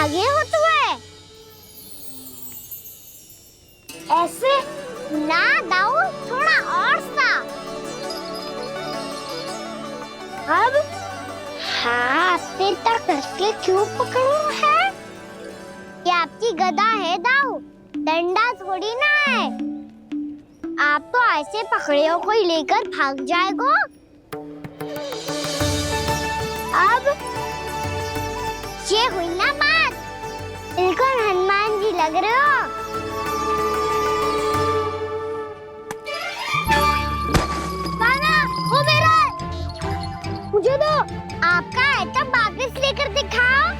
आगे हो तुम्हें? ऐसे ना दाऊ, थोड़ा और सा। अब हाँ, फिर तक कसके क्यों पकड़ू है? ये आपकी गदा है दाऊ, डंडा थोड़ी ना है। आप तो ऐसे पकड़े हो कोई लेकर भाग जाएगा। अब ये हुई ना बात, बिल्कुल हनुमान जी लग रहे हो। कान्हा, वो मेरा, मुझे दो। आपका है तो वापस लेकर दिखाओ।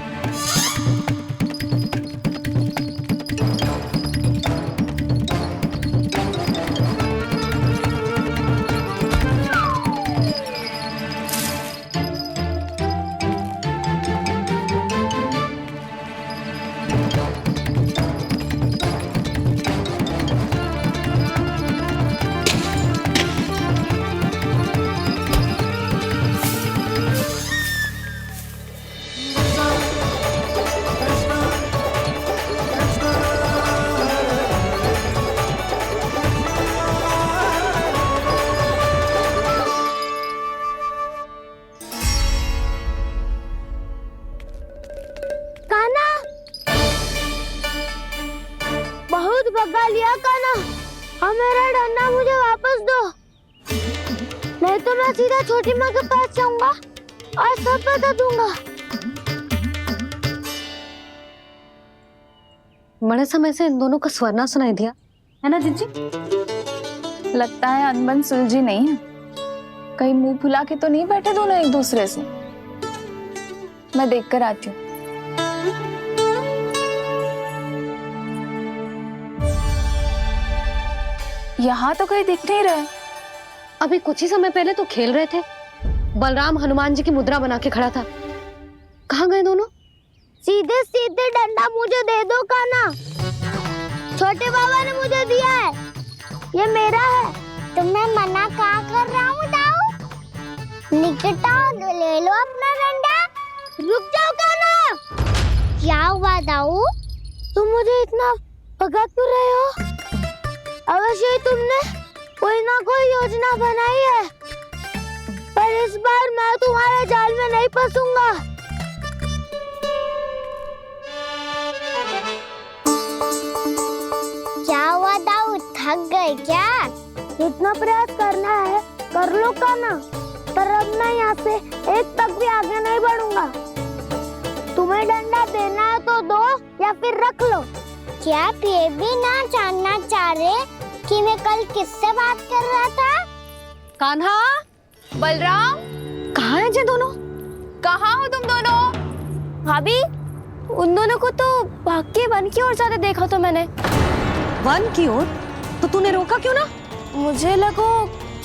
बहुत भगा लिया कान्हा, अब मेरा डंडा मुझे वापस दो, नहीं तो मैं सीधा छोटी माँ के पास जाऊंगा और सब बता दूंगा। बड़े समय से इन दोनों का स्वर ना सुनाई दिया, है ना जीजी? लगता है अनबन सुलझी नहीं है। कहीं मुंह फुला के तो नहीं बैठे दोनों एक दूसरे से। मैं देख कर आती हूँ। यहाँ तो कहीं दिख नहीं रहा। अभी कुछ ही समय पहले तो खेल रहे थे। बलराम हनुमान जी की मुद्रा बना के खड़ा था। कहाँ गए दोनों? सीधे सीधे डंडा मुझे दे दो कान्हा, छोटे बाबा ने मुझे दिया है, ये मेरा है। तो मैं मना कहाँ कर रहा हूँ दाऊ? निकट आओ, ले लो अपना डंडा। रुक जाओ कान्हा। क्या हुआ दाऊ? तुम मुझे इतना भगा क्यों रहे हो? अवश्य ही तुमने कोई ना कोई योजना बनाई है, पर इस बार मैं तुम्हारे जाल में नहीं फंसूंगा। क्या हुआ दाऊ, थक गए क्या? इतना प्रयास करना है कर लो कान्हा, पर अब मैं यहाँ से एक तक भी आगे नहीं बढ़ूंगा। तुम्हें डंडा देना है तो दो या फिर रख लो। क्या आप ये भी ना जानना चाह रहे कि मैं कल किससे बात कर रहा था? कान्हा, बलराम, कहाँ हैं ये दोनों? कहाँ हो तुम दोनों? भाभी, उन दोनों को तो भाग के वन की ओर जाते देखा तो मैंने। वन की ओर? तो तूने रोका क्यों ना? मुझे लगा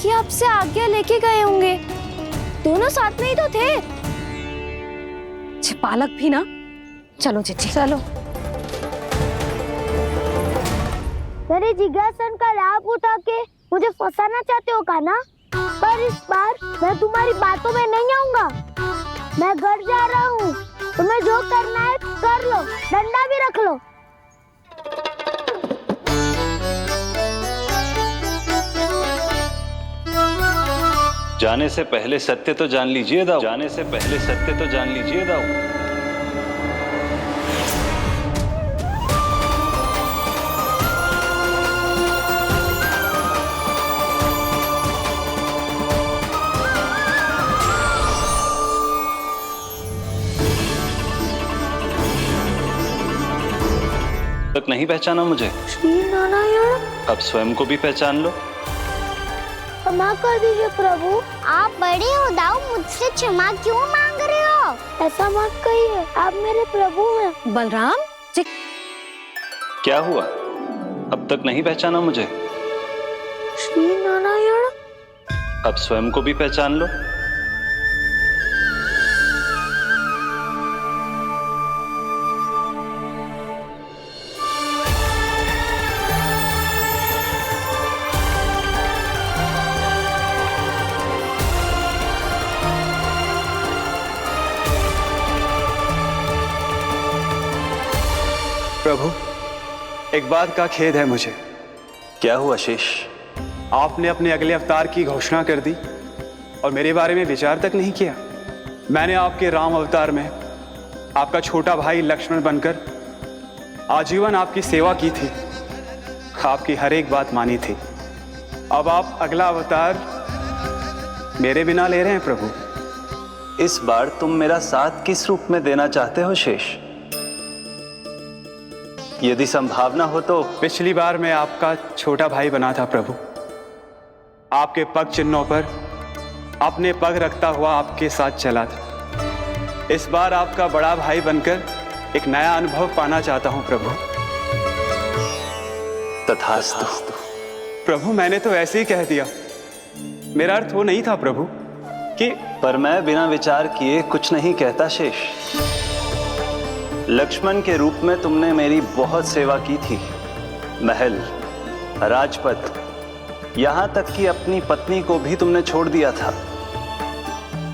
कि आपसे आगे लेके गए होंगे, दोनों साथ में ही तो थे। पालक भी ना। चलो जीजी, चलो। मेरे जिज्ञासन का लाभ उठा के मुझे फंसाना चाहते हो कान्हा, पर इस बार मैं तुम्हारी बातों में नहीं आऊंगा। मैं घर जा रहा हूँ, तुम्हें जो करना है कर लो, डंडा भी रख लो। जाने से पहले सत्य तो जान लीजिए दाऊ, जाने से पहले सत्य तो जान लीजिए दाऊ। तक नहीं पहचाना मुझे? श्री नारायण। अब स्वयं को भी पहचान लो। क्षमा कर दीजिए प्रभु। आप बड़े हो दाऊ, मुझसे क्षमा क्यों मांग रहे हो? ऐसा मत कहिए, आप मेरे प्रभु हैं। बलराम जी, क्या हुआ? अब तक नहीं पहचाना मुझे? श्री नारायण। अब स्वयं को भी पहचान लो। प्रभु, एक बात का खेद है मुझे। क्या हुआ शेष? आपने अपने अगले अवतार की घोषणा कर दी और मेरे बारे में विचार तक नहीं किया। मैंने आपके राम अवतार में आपका छोटा भाई लक्ष्मण बनकर आजीवन आपकी सेवा की थी, आपकी हर एक बात मानी थी। अब आप अगला अवतार मेरे बिना ले रहे हैं प्रभु। इस बार तुम मेरा साथ किस रूप में देना चाहते हो शेष? यदि संभावना हो तो। पिछली बार मैं आपका छोटा भाई बना था प्रभु, आपके पग चिन्हों पर अपने पग रखता हुआ आपके साथ चला था। इस बार आपका बड़ा भाई बनकर एक नया अनुभव पाना चाहता हूं प्रभु। तथास्तु। प्रभु, मैंने तो ऐसे ही कह दिया, मेरा अर्थ वो नहीं था प्रभु कि। पर मैं बिना विचार किए कुछ नहीं कहता शेष। लक्ष्मण के रूप में तुमने मेरी बहुत सेवा की थी। महल, राजपथ, यहां तक कि अपनी पत्नी को भी तुमने छोड़ दिया था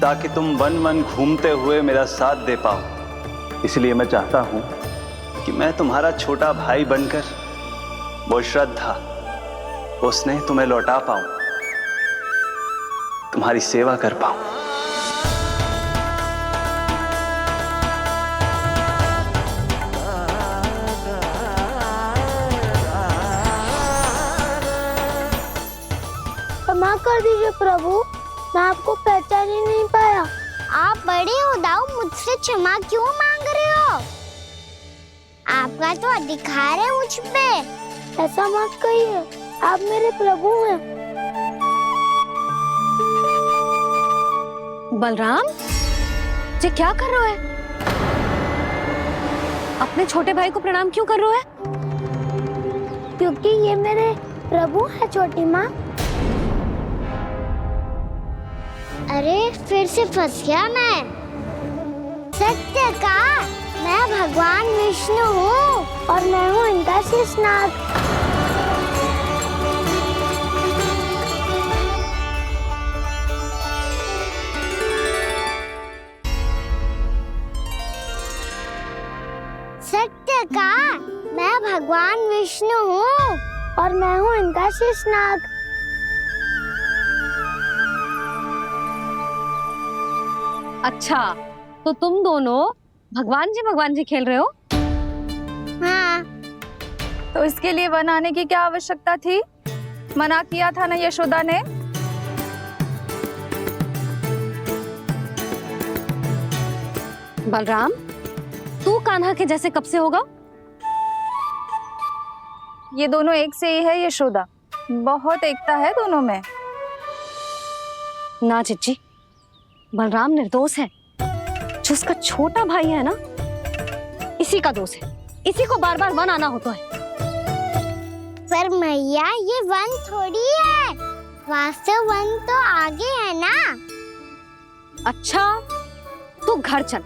ताकि तुम वन वन घूमते हुए मेरा साथ दे पाओ। इसलिए मैं चाहता हूं कि मैं तुम्हारा छोटा भाई बनकर वो श्रद्धा, वो स्नेह तुम्हें लौटा पाऊं, तुम्हारी सेवा कर पाऊं। क्षमा कर दीजिए प्रभु, मैं आपको पहचान ही नहीं पाया। आप बड़े हो दाऊ, मुझसे क्षमा क्यों मांग रहे हो? आपका तो अधिकार है मुझ पे। ऐसा मत कहिए, आप मेरे प्रभु हैं। बलराम जी क्या कर रहे हो? अपने छोटे भाई को प्रणाम क्यों कर रहे हो? क्योंकि ये मेरे प्रभु है छोटी माँ। अरे फिर से फंस गया मैं। सत्य का मैं भगवान विष्णु हूँ और मैं हूँ इनका शेषनाग। सत्य का मैं भगवान विष्णु हूँ और मैं हूँ इनका शेषनाग। अच्छा, तो तुम दोनों भगवान जी खेल रहे हो? हाँ। तो इसके लिए वन आने की क्या आवश्यकता थी? मना किया था ना यशोदा ने। बलराम, तू कान्हा के जैसे कब से होगा? ये दोनों एक से ही है यशोदा, बहुत एकता है दोनों में। ना चिच्ची, बलराम निर्दोष है। जो उसका छोटा भाई है ना, इसी का दोष है। इसी को बार बार वन आना होता है। पर मैया, ये वन थोड़ी है, वास्तव वन तो आगे है ना। अच्छा, तू घर चल,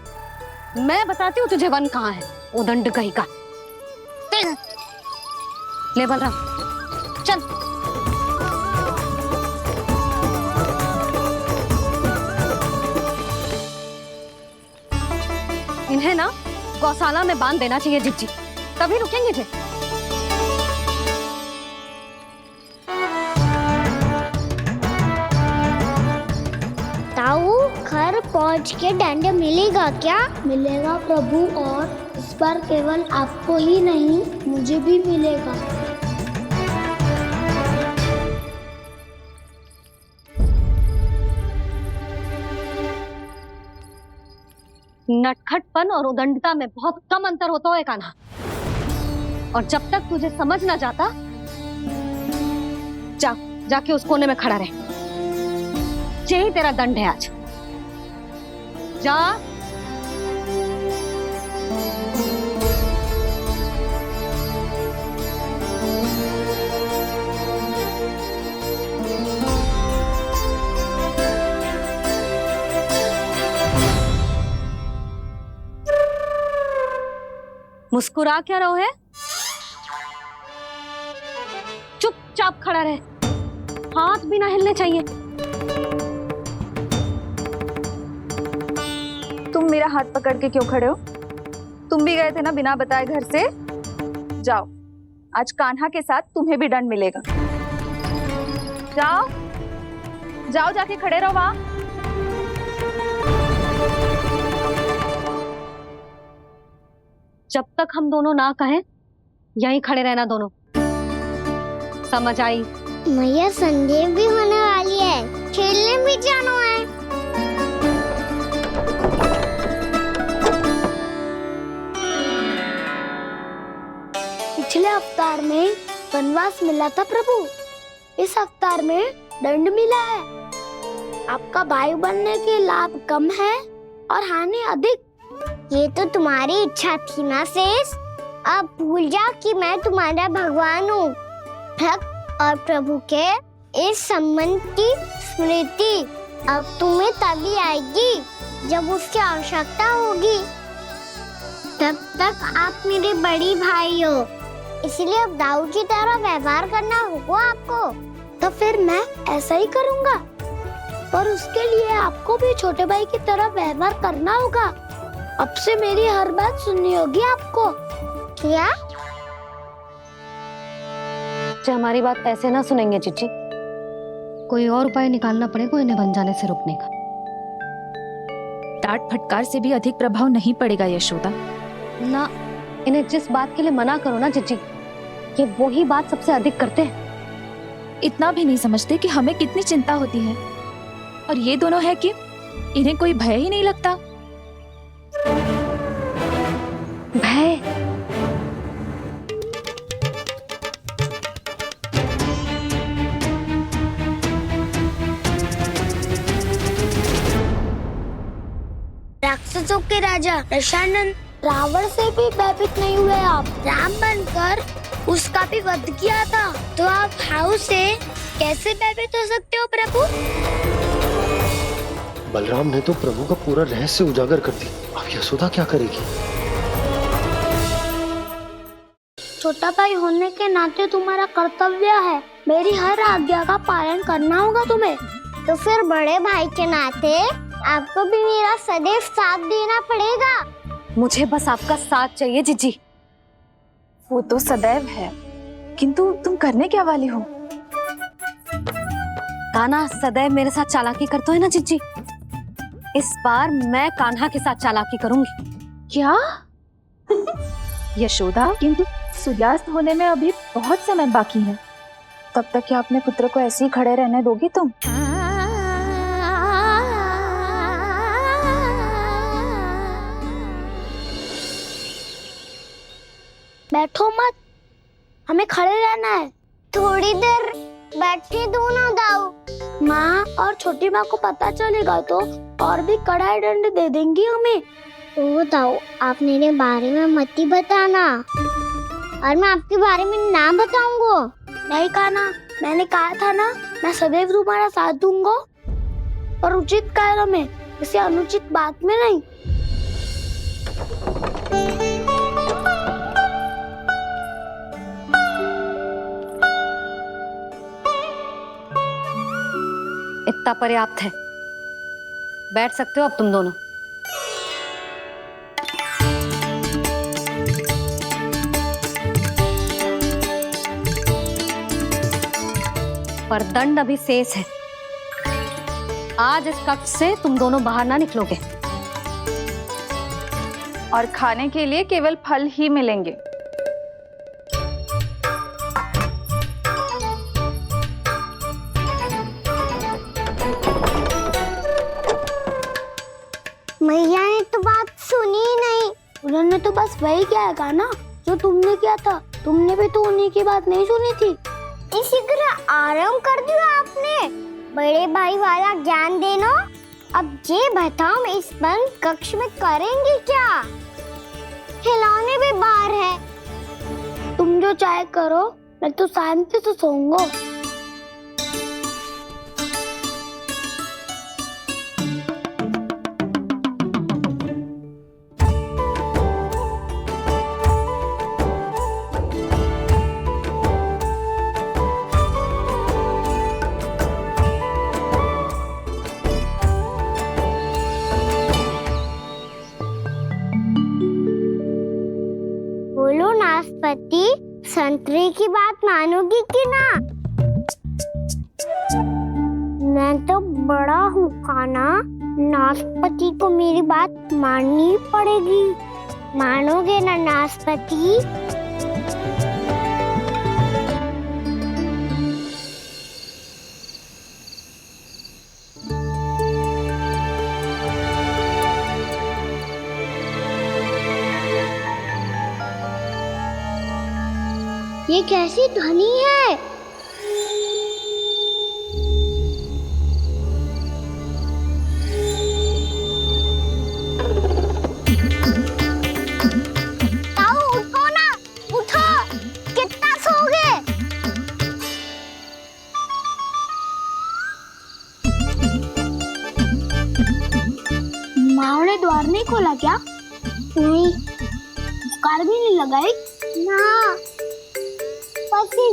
मैं बताती हूँ तुझे वन कहाँ है। उदंड कहीं का। ले बलराम, चल। इन्हें ना गौशाला में बांध देना चाहिए जिज्जी, तभी रुकेंगे जे। ताऊ, घर पहुँच के दंड मिलेगा क्या? मिलेगा प्रभु, और इस बार केवल आपको ही नहीं, मुझे भी मिलेगा। नटखटपन और उदंडता में बहुत कम अंतर होता है कान्हा, और जब तक तुझे समझ ना जाता, जाके उस कोने में खड़ा रहे। यही तेरा दंड है आज। जा। मुस्कुरा क्या रहो है? चुपचाप खड़ा रहे, हाथ भी ना हिलने चाहिए। तुम मेरा हाथ पकड़ के क्यों खड़े हो? तुम भी गए थे ना बिना बताए घर से। जाओ, आज कान्हा के साथ तुम्हें भी दंड मिलेगा। जाओ जाओ, जाके खड़े रहो वहां। जब तक हम दोनों ना कहें यहीं खड़े रहना दोनों, समझ आई? मैया संडे भी होने वाली है, खेलने भी जाना है। पिछले अवतार में वनवास मिला था प्रभु, इस अवतार में दंड मिला है। आपका भाई बनने के लाभ कम है और हानि अधिक। ये तो तुम्हारी इच्छा थी ना शेष, अब भूल जा कि मैं तुम्हारा भगवान हूँ। भक्त और प्रभु के इस संबंध की स्मृति अब तुम्हें तभी आएगी जब उसकी आवश्यकता होगी। तब तक आप मेरे बड़ी भाई हो, इसलिए अब दाऊ की तरह व्यवहार करना होगा आपको। तो फिर मैं ऐसा ही करूँगा, पर उसके लिए आपको भी छोटे भाई की तरह व्यवहार करना होगा। अब से मेरी हर बात सुननी होगी आपको। क्या? जो हमारी बात ऐसे ना सुनेंगे चिच्ची, कोई और उपाय निकालना पड़ेगा इन्हें बन जाने से रुकने का। डांट फटकार से भी अधिक प्रभाव नहीं पड़ेगा यशोदा। ना, इन्हें जिस बात के लिए मना करो ना चिच्ची, ये वही बात सबसे अधिक करते हैं। इतना भी नहीं समझते कि हमें कितनी चिंता होती है, और ये दोनों है कि इन्हें कोई भय ही नहीं लगता। भय? राक्षसों के राजा दशानन रावण से भी भयभीत नहीं हुए आप। राम बनकर उसका भी वध किया था, तो आप हाउ से कैसे भयभीत हो सकते हो प्रभु? बलराम ने तो प्रभु का पूरा रहस्य उजागर कर दी, अब यशोदा क्या करेगी? छोटा भाई होने के नाते तुम्हारा कर्तव्य है, मेरी हर आज्ञा का पालन करना होगा तुम्हें। तो फिर बड़े भाई के नाते आपको भी मेरा सदैव साथ देना पड़ेगा। मुझे बस आपका साथ चाहिए जीजी। वो तो सदैव है, किंतु तुम करने क्या वाली हो? कान्हा सदैव मेरे साथ चालाकी करता है ना जीजी, इस बार मैं कान्हा के साथ चालाकी करूंगी। क्या? यशोदा, किंतु सूर्यास्त होने में अभी बहुत समय बाकी है, तब तक क्या अपने पुत्र को ऐसे ही खड़े रहने दोगी तुम? बैठो मत, हमें खड़े रहना है। थोड़ी देर बैठे दो ना दाऊ। माँ और छोटी माँ को पता चलेगा तो और भी कड़ा दंड दे देंगी हमें। ओ दाऊ, आप मेरे बारे में मत ही बताना, और मैं आपके बारे में ना बताऊंगा। नहीं कहा ना, मैंने कहा था ना, मैं सदैव तुम्हारा साथ दूंगा, और उचित कार्य में, किसी अनुचित बात में नहीं। इतना पर्याप्त है, बैठ सकते हो अब तुम दोनों। पर दंड अभी शेष है, आज इस कक्ष से तुम दोनों बाहर ना निकलोगे, और खाने के लिए केवल फल ही मिलेंगे। मैया ने तो बात सुनी ही नहीं, उन्होंने तो बस वही किया ना जो तुमने किया था। तुमने भी तो उन्हीं की बात नहीं सुनी थी। इसी तरह आराम कर दिया आपने, बड़े भाई वाला ज्ञान देना। अब ये बताओ, इस बंद कक्ष में करेंगे क्या? खिलौने भी बाहर है। तुम जो चाहे करो, मैं तो शांति से सोऊंगा। बोलो नाशपति, संतरे की बात मानोगी कि ना? मैं तो बड़ा हूँ काना, नाशपाती को मेरी बात माननी पड़ेगी। मानोगे ना नाशपाती? ये कैसी ध्वनि है? ताऊ उठो ना, उठो, कितना सोओगे? माँ ने द्वार नहीं खोला क्या? नहीं। कार भी नहीं लगाई? ना।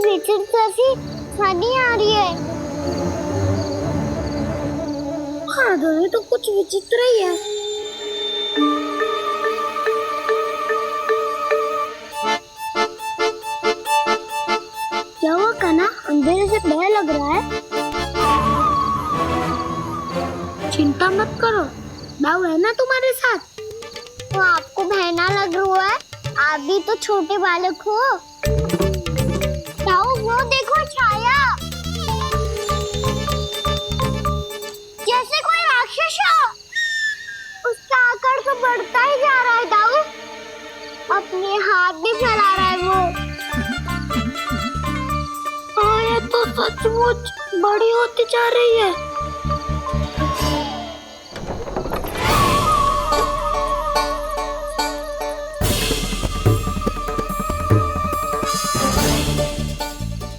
विचित्र ध्वनि आ रही है। हाँ, ध्वनि तो कुछ विचित्र ही है। क्या हुआ कान्हा? अंधेरे से भय लग रहा है। चिंता मत करो, दाऊ है ना तुम्हारे साथ। तो आपको भय ना लग रहा है? आप भी तो छोटे बालक हो। वो देखो छाया, जैसे कोई राक्षस हो। उसका आकार तो बढ़ता ही जा रहा है दाऊ, अपने हाथ भी फैला रहा है वो। हाँ, ये तो सचमुच बड़ी होती जा रही है।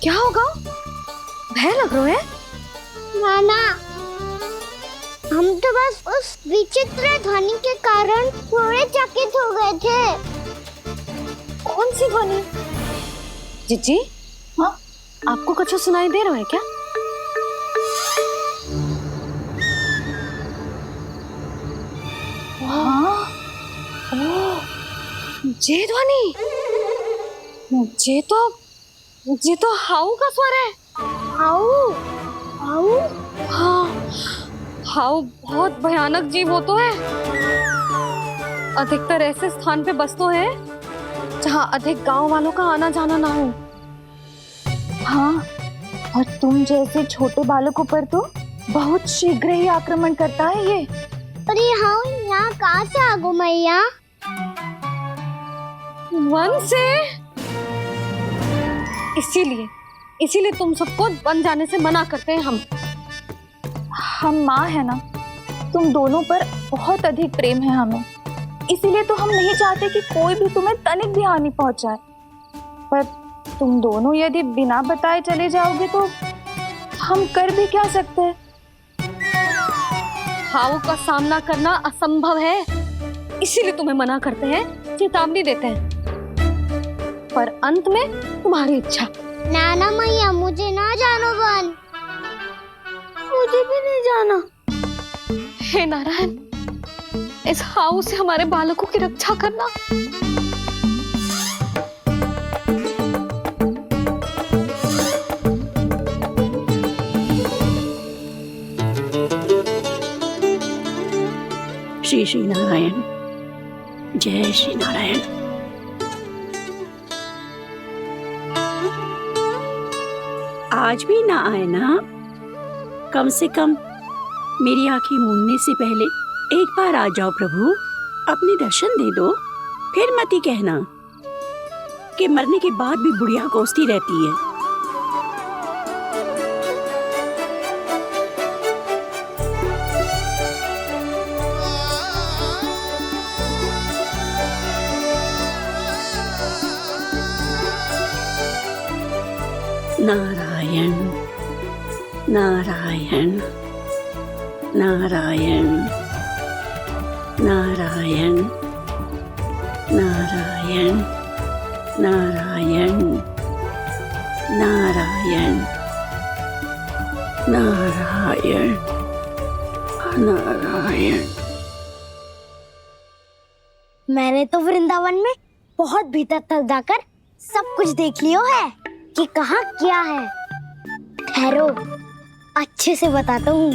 क्या होगा? भय लग रहा है? नाना, हम तो बस उस विचित्र ध्वनि के कारण थोड़े चकित हो गए थे। कौन सी ध्वनि? जीजी, हाँ, आपको कुछ सुनाई दे रहा है क्या? हाँ, ओह, ये ध्वनि, ये तो हाउ का स्वर है। हाउ? हाउ? हाँ, हाउ बहुत भयानक जीव हो तो है। अधिकतर ऐसे स्थान पे बसते हैं जहाँ अधिक गांव वालों का आना जाना ना हो। हाँ, और तुम जैसे छोटे बालकों पर तो बहुत शीघ्र ही आक्रमण करता है ये। अरे हाँ, यहाँ कहाँ से आ गो मैया? वन से। इसीलिए तुम सबको वन जाने से मना करते हैं हम माँ है ना, तुम दोनों पर बहुत अधिक प्रेम है हमें, इसीलिए तो हम नहीं चाहते कि कोई भी तुम्हें तनिक भी हानि पहुंचाए। पर तुम दोनों यदि बिना बताए चले जाओगे तो हम कर भी क्या सकते हैं? हाउ का सामना करना असंभव है, इसीलिए तुम्हें मना करते हैं, चेतावनी देते हैं। पर अंत में तुम्हारी इच्छा। नाना मैया, मुझे ना जानो वन। मुझे भी नहीं जाना। हे नारायण, इस हाउ से हमारे बालकों की रक्षा करना। श्री श्री नारायण, जय श्री नारायण। आज भी ना आए ना? कम से कम मेरी आंखें मूंदने से पहले एक बार आ जाओ प्रभु, अपने दर्शन दे दो। फिर मत ही कहना कि मरने के बाद भी बुढ़िया कोसती रहती है। नारायण नारायण नारायण नारायण नारायण नारायण नारायण नारायण नारायण। मैंने तो वृंदावन में बहुत भीतर तक जाकर सब कुछ देख लियो है कि कहाँ क्या है। ठहरो, अच्छे से बताता हूँ।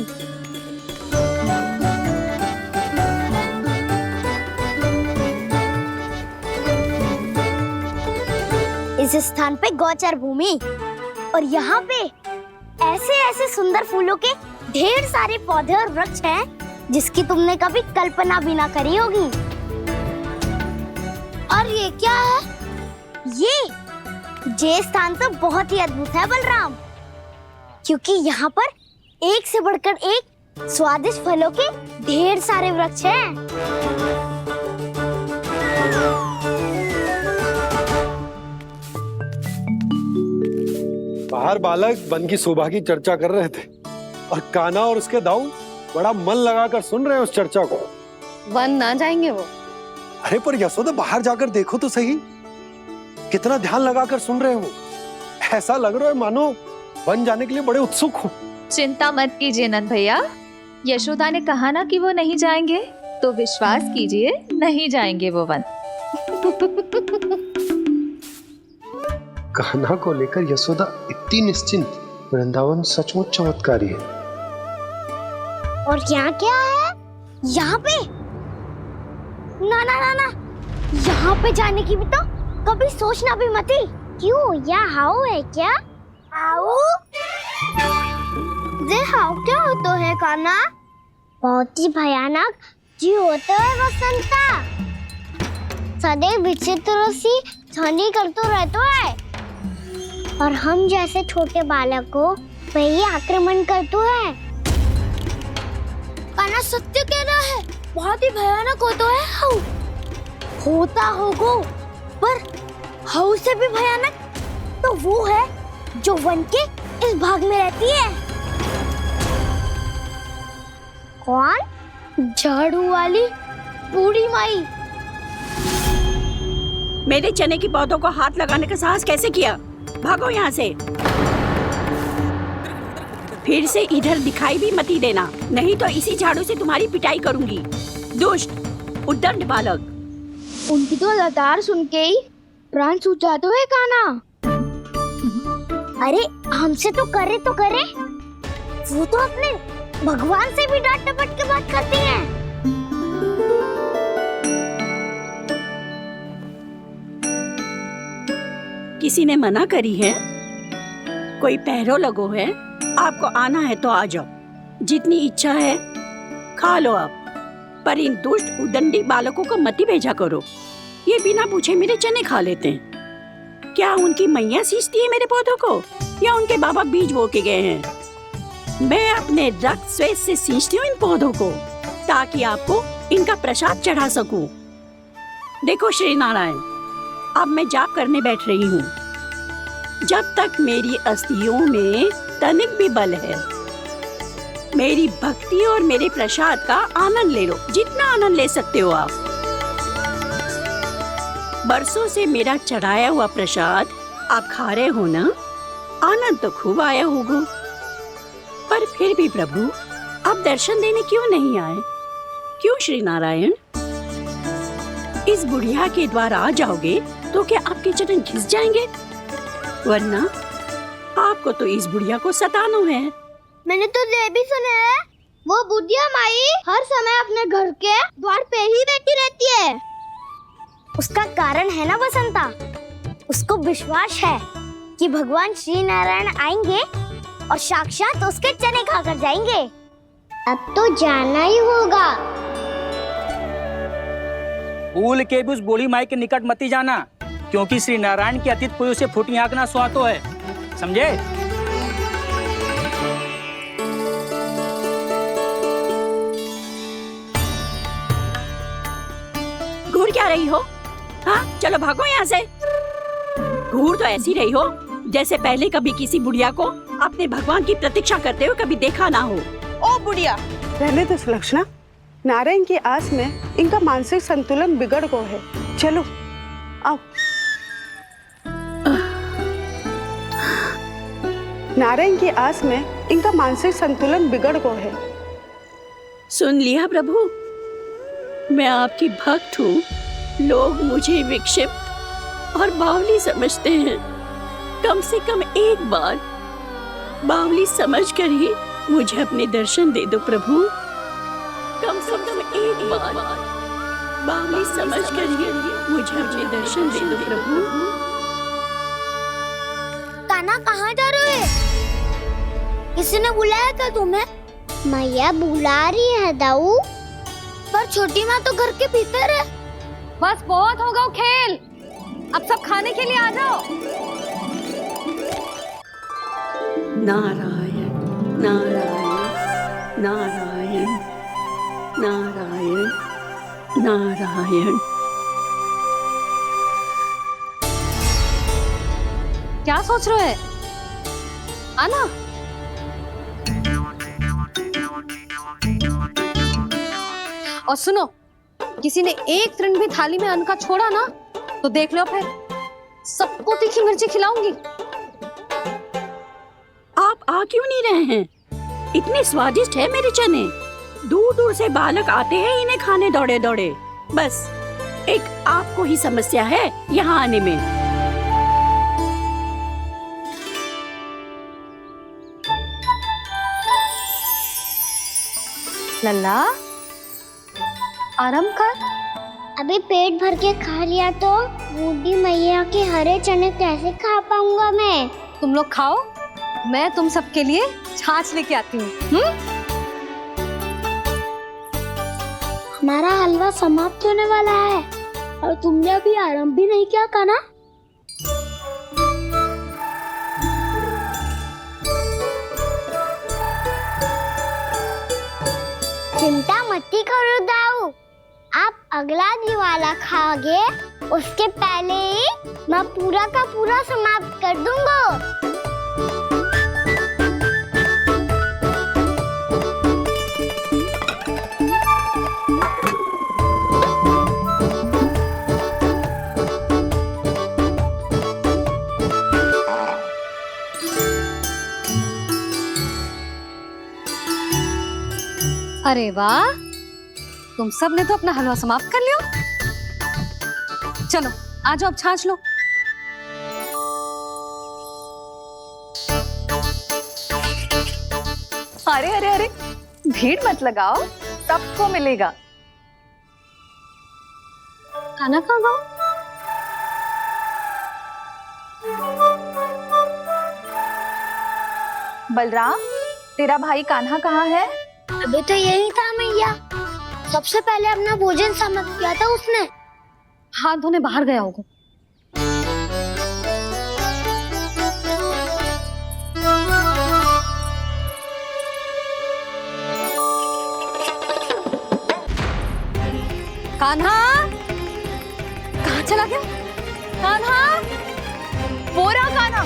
इस स्थान पे गोचर भूमि और यहाँ पे ऐसे ऐसे सुंदर फूलों के ढेर सारे पौधे और वृक्ष हैं जिसकी तुमने कभी कल्पना भी ना करी होगी। और ये क्या है? ये स्थान तो बहुत ही अद्भुत है बलराम, क्योंकि यहाँ पर एक से बढ़कर एक स्वादिष्ट फलों के ढेर सारे वृक्ष हैं। बाहर बालक वन की शोभा की चर्चा कर रहे थे और कान्हा और उसके दाऊ बड़ा मन लगाकर सुन रहे हैं उस चर्चा को। वन ना जाएंगे वो? अरे पर यशोदा, बाहर जाकर देखो तो सही, कितना ध्यान लगाकर सुन रहे हो। ऐसा लग रहा है मानो वन जाने के लिए बड़े उत्सुक हो। चिंता मत कीजिए नंद भैया, यशोदा ने कहा ना कि वो नहीं जाएंगे, तो विश्वास कीजिए नहीं जाएंगे वो वन। कान्हा को लेकर यशोदा इतनी निश्चिंत, वृंदावन सचमुच चमत्कारी है। और यहाँ क्या है? यहाँ पे ना ना ना ना, यहाँ पे जाने की भी तो कभी सोचना भी मत ही। क्यों, यहाँ हाउ है क्या? हाउ? ये हाउ क्या होता है कान्हा? बहुत ही भयानक जी होता है वसंता। सदैव विचित्र सी ध्वनि करते रहता है और हम जैसे छोटे बालक को वही आक्रमण करते हैं। कान्हा सत्य कह रहा है, बहुत ही भयानक होता है हाउ। होता होगा, पर हाउ से भी भयानक तो वो है जो वन के इस भाग में रहती है। कौन? झाड़ू वाली बूढ़ी माई। मेरे चने की पौधों को हाथ लगाने का साहस कैसे किया? भागो यहाँ से। फिर से इधर दिखाई भी मत देना, नहीं तो इसी झाड़ू से तुम्हारी पिटाई करूंगी। दुष्ट उद्दंड बालक। उनकी तो लतार सुन के ही प्राण छूट जाते हैं कान्हा। अरे हमसे तो करे, वो तो अपने भगवान से भी डांट डपट के बात करती हैं। किसी ने मना करी है? कोई पहरो लगो है? आपको आना है तो आ जाओ, जितनी इच्छा है खा लो आप, पर इन दुष्ट उदंडी बालकों को मत ही भेजा करो। ये बिना पूछे मेरे चने खा लेते हैं। क्या उनकी मैया सींचती है मेरे पौधों को, या उनके बाबा बीज बो के गए हैं? मैं अपने रक्त स्वेद से सींचती हूँ इन पौधों को, ताकि आपको इनका प्रसाद चढ़ा सकूं। देखो श्री नारायण, अब मैं जाप करने बैठ रही हूँ। जब तक मेरी अस्थियों में तनिक भी बल है, मेरी भक्ति और मेरे प्रसाद का आनंद ले लो, जितना आनंद ले सकते हो आप। बरसों से मेरा चढ़ाया हुआ प्रसाद आप खा रहे हो ना, आनंद तो खूब आया होगा, पर फिर भी प्रभु आप दर्शन देने क्यों नहीं आए? क्यों श्री नारायण? इस बुढ़िया के द्वार आ जाओगे तो क्या आपके चरण घिस जाएंगे? वरना आपको तो इस बुढ़िया को सताना है। मैंने तो ये भी सुना है, वो बुढ़िया माई हर समय अपने घर के द्वार पे ही बैठी रहती है। उसका कारण है ना बसंता, उसको विश्वास है कि भगवान श्री नारायण आएंगे और साक्षात उसके चने खाकर जाएंगे। अब तो जाना ही होगा। भूल के भी उस बूढ़ी माई के निकट मत ही जाना, क्योंकि श्री नारायण की अतीत पुरुष से फूटी आंख ना सुहातो है, समझे? घूर क्या रही हो? हाँ, चलो भागो यहाँ से। घूर तो ऐसी रही हो जैसे पहले कभी किसी बुढ़िया को अपने भगवान की प्रतीक्षा करते हुए कभी देखा ना हो। ओ बुढ़िया, रहने दो सुलक्षणा। नारायण की आस में इनका मानसिक संतुलन बिगड़ गया है। चलो आओ। नारायण की आस में इनका मानसिक संतुलन बिगड़ गया है। सुन लिया प्रभु, मैं आपकी भक्त हूँ। लोग मुझे विक्षिप्त और बावली समझते हैं। कम से कम एक बार बावली समझकर ही मुझे अपने दर्शन दे दो प्रभु। कम से कम एक बार बावली समझकर ही मुझे अपने दर्शन दे दो प्रभु। कान्हा कहाँ जा रहे हो? किसी ने बुलाया था तुम्हें? मैया बुला रही है दाऊ, पर छोटी माँ तो घर के भीतर है। बस बहुत हो गया खेल, अब सब खाने के लिए आ जाओ। नारायण नारायण नारायण नारायण नारायण। क्या सोच रहे हैं? आना। और सुनो, किसी ने एक तृण भी थाली में अन्न का छोड़ा ना तो देख लो, फिर सबको तीखी मिर्ची खिलाऊंगी। आप आ क्यों नहीं रहे हैं? इतने स्वादिष्ट है मेरे चने। दूर दूर से बालक आते हैं इन्हें खाने दौड़े दौड़े। बस एक आपको ही समस्या है यहाँ आने में। लल्ला, आराम कर। अभी पेट भर के खा लिया तो बूढ़ी मैया के हरे चने कैसे खा पाऊंगा मैं? तुम लोग खाओ, मैं तुम सबके लिए छाछ लेके आती हूँ। हमारा हलवा समाप्त होने वाला है और तुमने अभी आराम भी नहीं किया कान्हा। चिंता मत करो दाऊ, आप अगला दिवाला खाओगे उसके पहले ही मैं पूरा का पूरा समाप्त कर दूंगा। अरे वाह, तुम सब ने तो अपना हलवा समाप्त कर लिया। चलो आ जाओ, अब छाछ लो। अरे अरे अरे, भीड़ मत लगाओ, सबको मिलेगा। खाना खा गो। बलराम, तेरा भाई कान्हा कहाँ है? अभी तो यही था मैया, सबसे पहले अपना भोजन समाप्त किया था उसने। हाथ धोने बाहर गया होगा। कान्हा कहाँ चला गया? कान्हा, वो रहा कान्हा।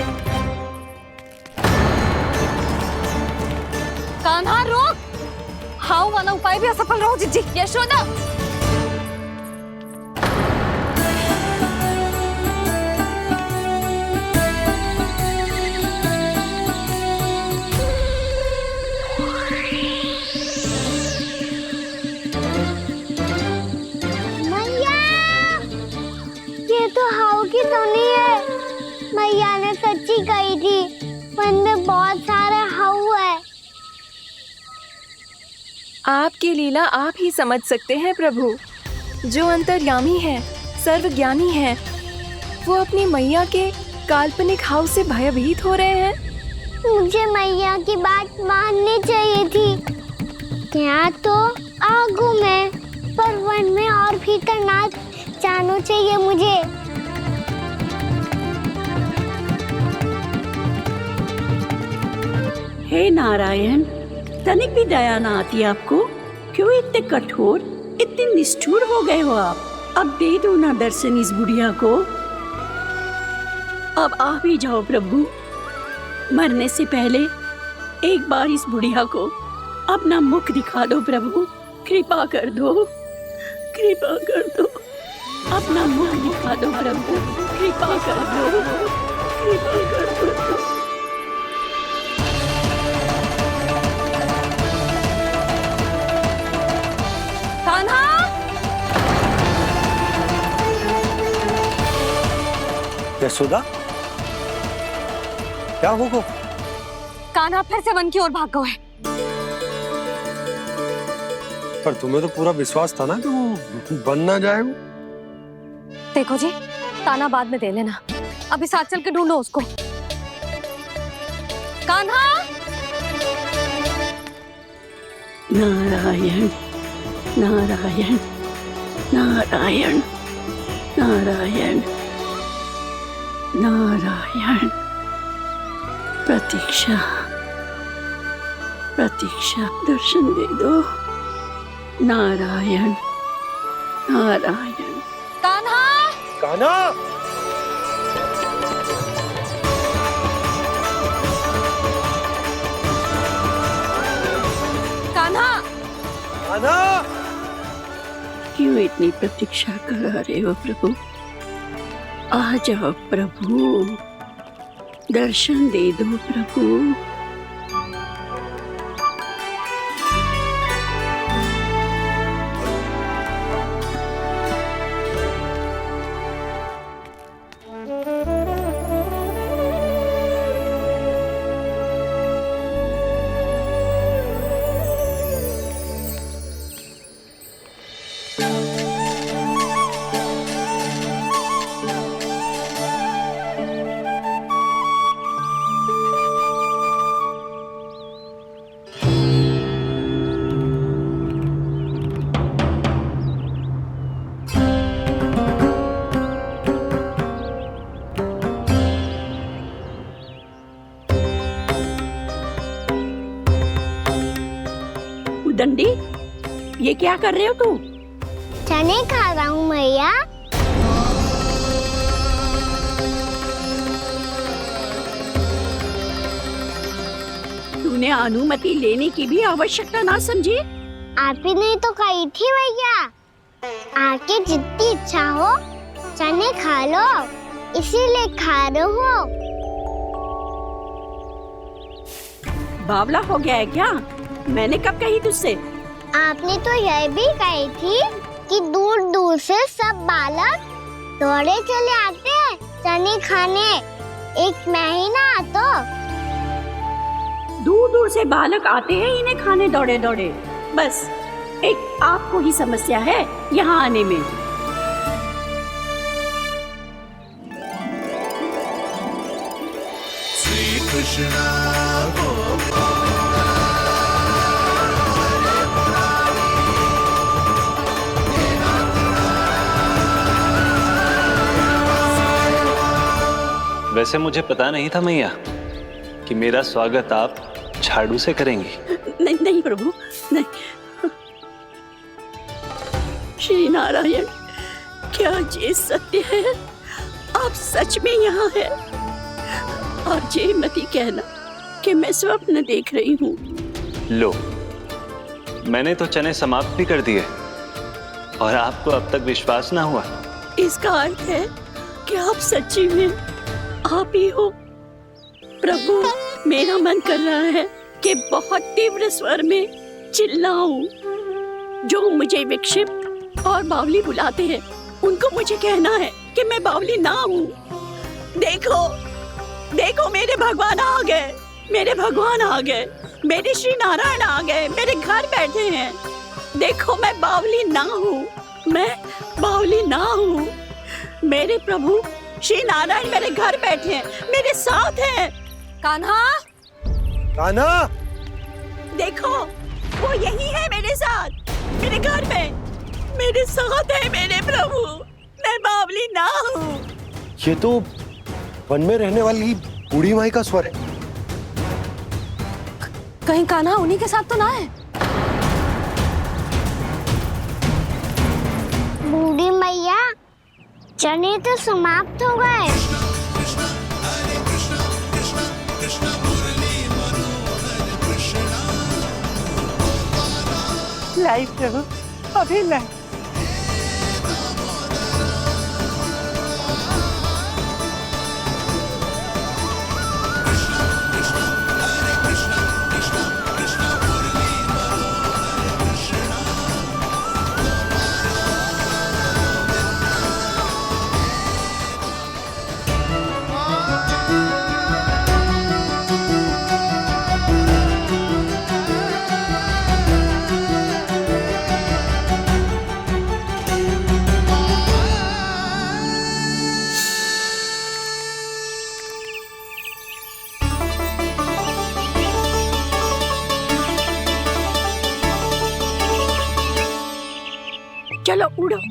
कान्हा रोक, हाउ वाला उपाय भी असफल रहो जिज्जी। यशोदा, मैया, ये तो हाउ की धुनी है। मैया ने सच्ची कही थी, वन में बहुत सारे हाउ है। आपकी लीला आप ही समझ सकते हैं प्रभु। जो अंतर्यामी है, सर्वज्ञानी है, वो अपनी मैया के काल्पनिक हाव से भयभीत हो रहे हैं। मुझे मैया की बात माननी चाहिए थी। यहाँ तो आगू में, पर वन में और भीतर ना जाना चाहिए मुझे। हे नारायण, तनिक भी दया ना आती आपको? क्यों इतने कठोर, इतने निष्ठुर हो गए हो आप? अब दे दो ना दर्शन इस बुढ़िया को। अब आ भी जाओ प्रभु। मरने से पहले एक बार इस बुढ़िया को अपना मुख दिखा दो प्रभु। कृपा कर दो, कृपा कर दो। अपना मुख दिखा दो प्रभु, कृपा कर दो, कृपा कर दो। यशोदा, क्या होगा? कान्हा फिर से वन की ओर भाग गए। पर तुम्हें तो पूरा विश्वास था ना कि वो बन ना जाए। वो देखो जी, ताना बाद में दे लेना, अभी साथ चल के ढूंढो उसको। कान्हा! नारायण नारायण नारायण नारायण नारायण। प्रतीक्षा प्रतीक्षा, दर्शन दे दो। नारायण नारायण। कान्हा! कान्हा! कान्हा! कान्हा! क्यों इतनी प्रतीक्षा करा रहे हो प्रभु? आ जाओ प्रभु, दर्शन दे दो प्रभु। दंडी, ये क्या कर रहे हो तू? चने खा रहा हूँ मैया। तूने अनुमति लेने की भी आवश्यकता ना समझी? आप ही ने तो कही थी भैया, आके जितनी इच्छा हो चने खा लो, इसीलिए खा रहे हो। बावला हो गया है क्या? मैंने कब कही तुझसे? आपने तो यह भी कही थी कि दूर दूर से सब बालक दौड़े चले आते हैं चने खाने, एक महीना तो दूर दूर से बालक आते हैं इन्हें खाने दौड़े दौड़े। बस एक आपको ही समस्या है यहाँ आने में। श्री कृष्ण वैसे मुझे पता नहीं था मैया कि मेरा स्वागत आप झाड़ू से करेंगी। नहीं नहीं प्रभु, नहीं। श्री नारायण, क्या ये सत्य है? आप सच में यहाँ हैं? और ये मत कहना कि मैं स्वप्न देख रही हूँ। लो, मैंने तो चने समाप्त भी कर दिए और आपको अब तक विश्वास ना हुआ। इसका अर्थ है कि आप सच्ची में आप ही हो। प्रभु, मेरा मन कर रहा है कि बहुत तीव्र स्वर में चिल्लाऊं। जो मुझे विक्षिप्त और बावली बुलाते हैं उनको मुझे कहना है कि मैं बावली ना हूँ। देखो देखो, मेरे भगवान आ गए, मेरे भगवान आ गए, मेरे श्री नारायण आ गए, मेरे घर बैठे हैं। देखो, मैं बावली ना हूँ, मैं बावली ना हूँ। मेरे प्रभु श्री नारायण मेरे घर बैठे हैं, मेरे साथ हैं। कान्हा! कान्हा! देखो, वो यही है मेरे साथ, मेरे घर में, मेरे साथ है मेरे प्रभु। मैं बावली ना हूँ। ये तो वन में रहने वाली बूढ़ी माई का स्वर है। कहीं कान्हा उन्हीं के साथ तो ना है? बूढ़ी मैया, चने तो समाप्त हो गए। लाई प्रभु, अभी लाई।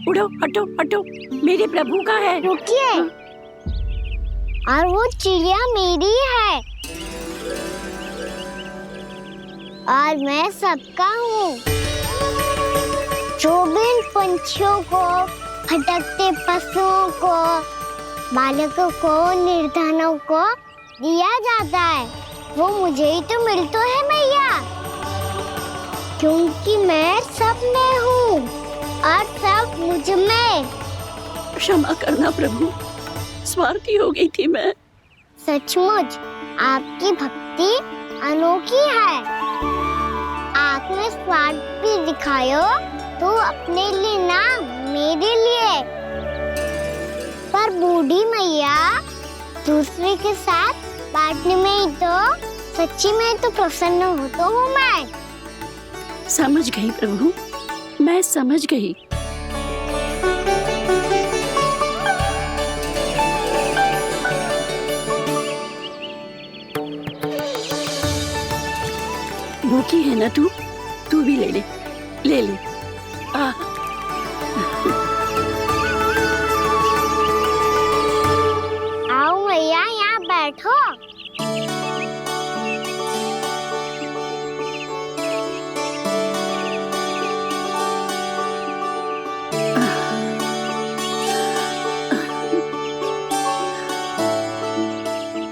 उड़ो, हटो हटो, मेरे प्रभु का है। रुकिए, और वो चिड़िया मेरी है और मैं सबका हूँ। जो भी इन पंछियों को, भटकते पशुओं को, बालकों को, निर्धनों को दिया जाता है, वो मुझे ही तो मिलता है मैया, क्योंकि मैं सब में हूँ और सब मुझ में। क्षमा करना प्रभु, स्वार्थी हो गई थी मैं। सचमुच आपकी भक्ति अनोखी है। आपने स्वार्थ भी दिखायो तो अपने लिए ना, मेरे लिए। पर बूढ़ी मैया दूसरे के साथ बांटने में ही तो सच्ची में तो प्रसन्न होता हूँ मैं। समझ गई प्रभु, मैं समझ गई। भूखी है ना तू भी ले ले, ले ले। आओ मैया, यहाँ बैठो।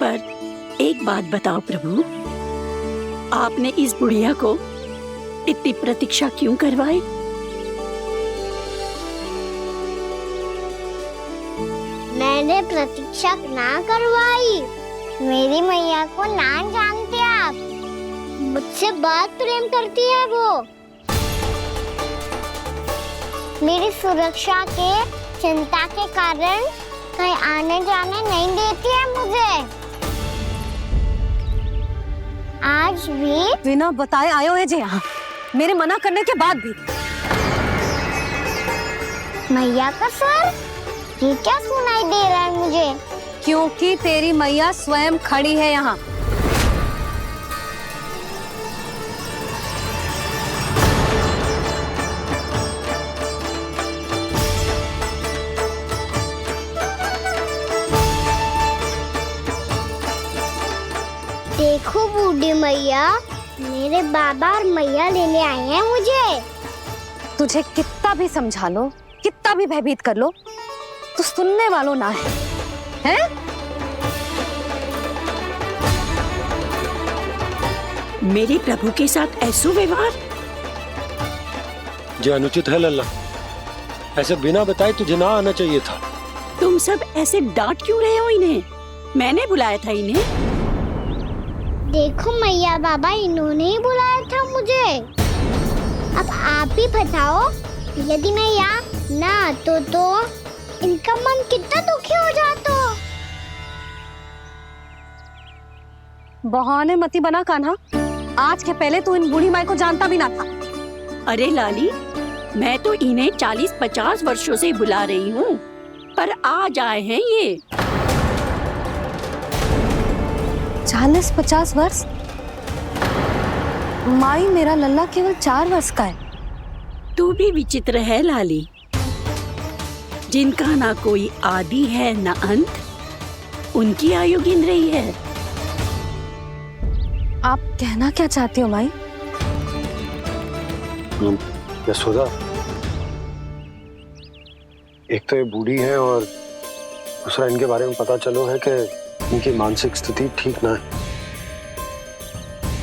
पर एक बात बताओ प्रभु, आपने इस बुढ़िया को इतनी प्रतीक्षा क्यों करवाई? मैंने प्रतीक्षा ना करवाई। मेरी मैया को ना जानते आप, मुझसे बहुत प्रेम करती है वो। मेरी सुरक्षा के चिंता के कारण कहीं आने जाने नहीं देती है मुझे। आज भी बिना बताए आयो है जे यहाँ, मेरे मना करने के बाद भी। मैया का स्वर, ये क्या सुनाई दे रहा है मुझे? क्योंकि तेरी मैया स्वयं खड़ी है यहाँ। देखो बूढ़ी मैया, मेरे बाबा और मैया लेने आए हैं मुझे। तुझे कितना भी समझा लो, कितना भी भयभीत कर लो, तो सुनने वालों ना है, हैं? मेरे प्रभु के साथ ऐसा व्यवहार जो अनुचित है लल्ला। ऐसे बिना बताए तुझे ना आना चाहिए था। तुम सब ऐसे डांट क्यों रहे हो इन्हें? मैंने बुलाया था इन्हें। देखो मैया बाबा, इन्होंने ही बुलाया था मुझे। अब आप ही बताओ, यदि मैं यहाँ ना आतो तो इनका मन कितना दुखी हो जाता। बहाने मती बना कान्हा, आज के पहले तू इन बूढ़ी माई को जानता भी ना था। अरे लाली, मैं तो इन्हें 40-50 वर्षों से बुला रही हूँ, पर आज आए हैं ये। 40-50 वर्ष? माई, मेरा लल्ला केवल 4 वर्ष का है। तू भी विचित्र है लाली, जिनका ना कोई आदि है ना अंत, उनकी आयु गिन रही है। आप कहना क्या चाहती हो माई? यशोदा, एक तो ये बूढ़ी है और दूसरा इनके बारे में पता चलो है कि इनकी मानसिक स्थिति ठीक ना है।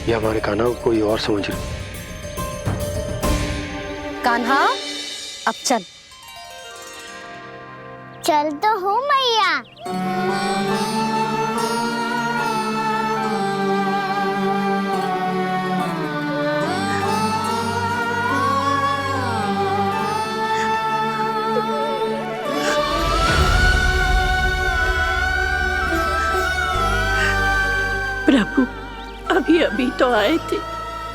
ये हमारे कान्हा को कोई और समझ रही। कान्हा, अब चल। चल तो हूँ मैया। प्रभु, अभी अभी तो आए थे,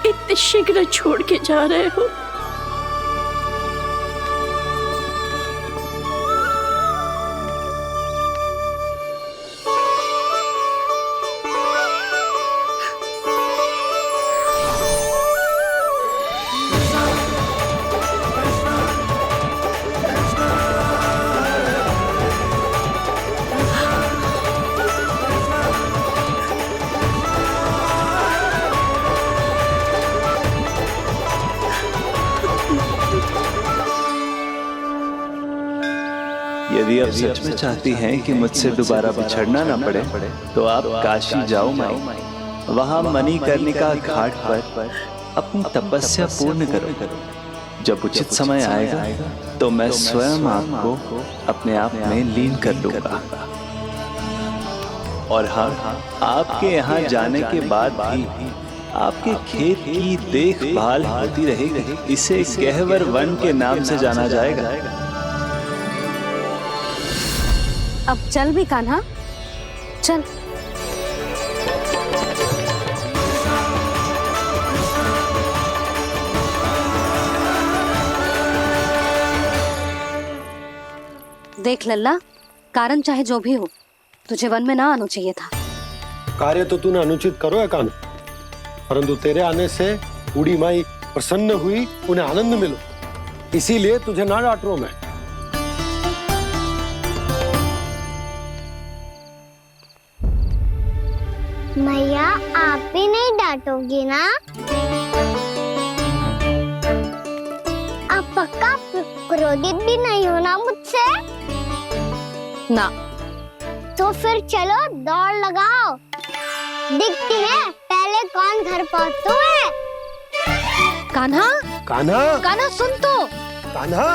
इतने शीघ्र छोड़ के जा रहे हो? यदि आप सच में चाहती हैं कि मुझसे दोबारा बिछड़ना ना पड़े तो आप काशी जाओ माई। वहां मणिकर्णिका घाट पर अपनी तपस्या पूर्ण करो। जब उचित समय आएगा तो मैं स्वयं आपको अपने आप में लीन कर लूंगा। और हाँ, आपके यहाँ जाने के बाद भी आपके खेत की देखभाल होती रहेगी। इसे गहवर वन के नाम से जाना जाएगा। अब चल भी कान्हा, चल। देख लल्ला, कारण चाहे जो भी हो, तुझे वन में ना आना चाहिए था। कार्य तो तूने अनुचित करो है कान्हा, परंतु तेरे आने से बूढ़ी माई प्रसन्न हुई, उन्हें आनंद मिलो, इसीलिए तुझे ना डांट रहा हूं मैं। मैया आप भी नहीं डांटोगी ना? आप पक्का क्रोधित भी नहीं हो ना मुझसे? ना। तो फिर चलो दौड़ लगाओ, दिखती है पहले कौन घर पहुंचता है। कान्हा, कान्हा, कान्हा सुन तो। कान्हा,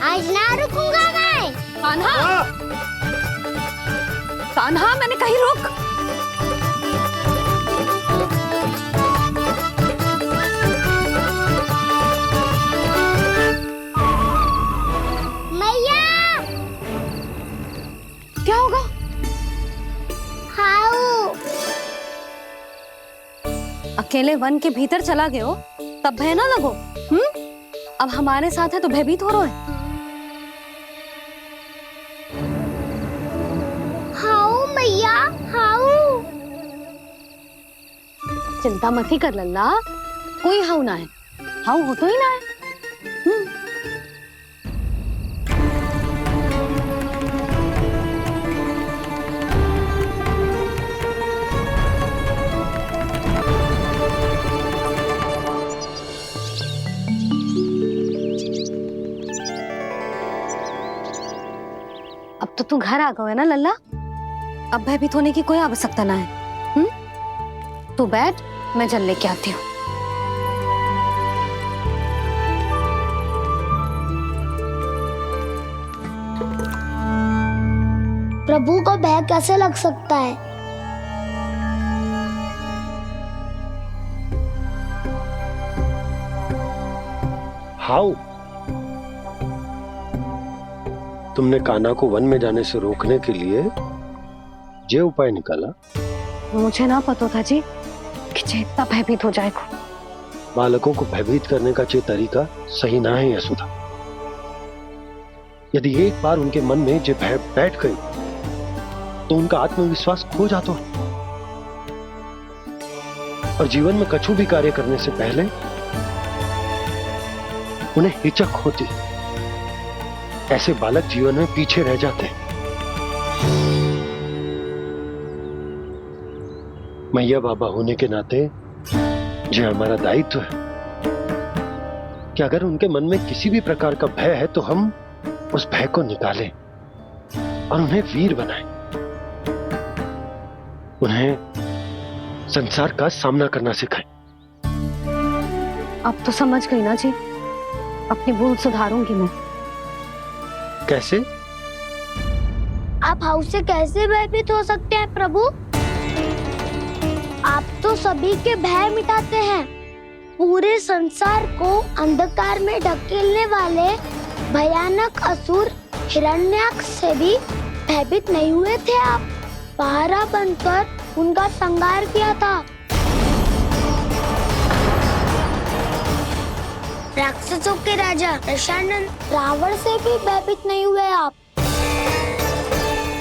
आज ना रुकूंगा मैं। कान्हा, कान्हा मैंने कहीं रुक। मैया, क्या होगा? हाउ अकेले वन के भीतर चला गए हो तब भय ना लगो। अब हमारे साथ है तो भयभीत हो रहे हो। हाउ मैया, हाउ। चिंता मत ही कर लल्ला, कोई हाउ ना है। हाउ हो तो ही ना है। अब तो तू घर आ गया है ना लल्ला, अब भयभीत होने की कोई आवश्यकता ना है। तू बैठ, मैं जल लेके आती हूँ। प्रभु को भय कैसे लग सकता है? हाउ? तुमने कान्हा को वन में जाने से रोकने के लिए ये उपाय निकाला? मुझे ना पता था जी कि जे इतना भयभीत हो जाएगा। बालकों को भयभीत करने का ये तरीका सही ना है यशोदा। यदि एक बार उनके मन में ये भय बैठ गई तो उनका आत्मविश्वास खो जाता है और जीवन में कछु भी कार्य करने से पहले उन्हें हिचक होती। ऐसे बालक जीवन में पीछे रह जाते हैं। मैया बाबा होने के नाते ये हमारा दायित्व है कि अगर उनके मन में किसी भी प्रकार का भय है तो हम उस भय को निकालें और उन्हें वीर बनाएं, उन्हें संसार का सामना करना सिखाएं। अब तो समझ गई ना जी, अपनी भूल सुधारूंगी मैं। कैसे? आप हाउ से कैसे भयभीत हो सकते हैं प्रभु? आप तो सभी के भय मिटाते हैं। पूरे संसार को अंधकार में ढकेलने वाले भयानक असुर हिरण्याक्ष से भी भयभीत नहीं हुए थे आप। पहरा बनकर उनका संहार किया था। राक्षसों के राजा दशानन रावण से भी भयभीत नहीं हुए आप।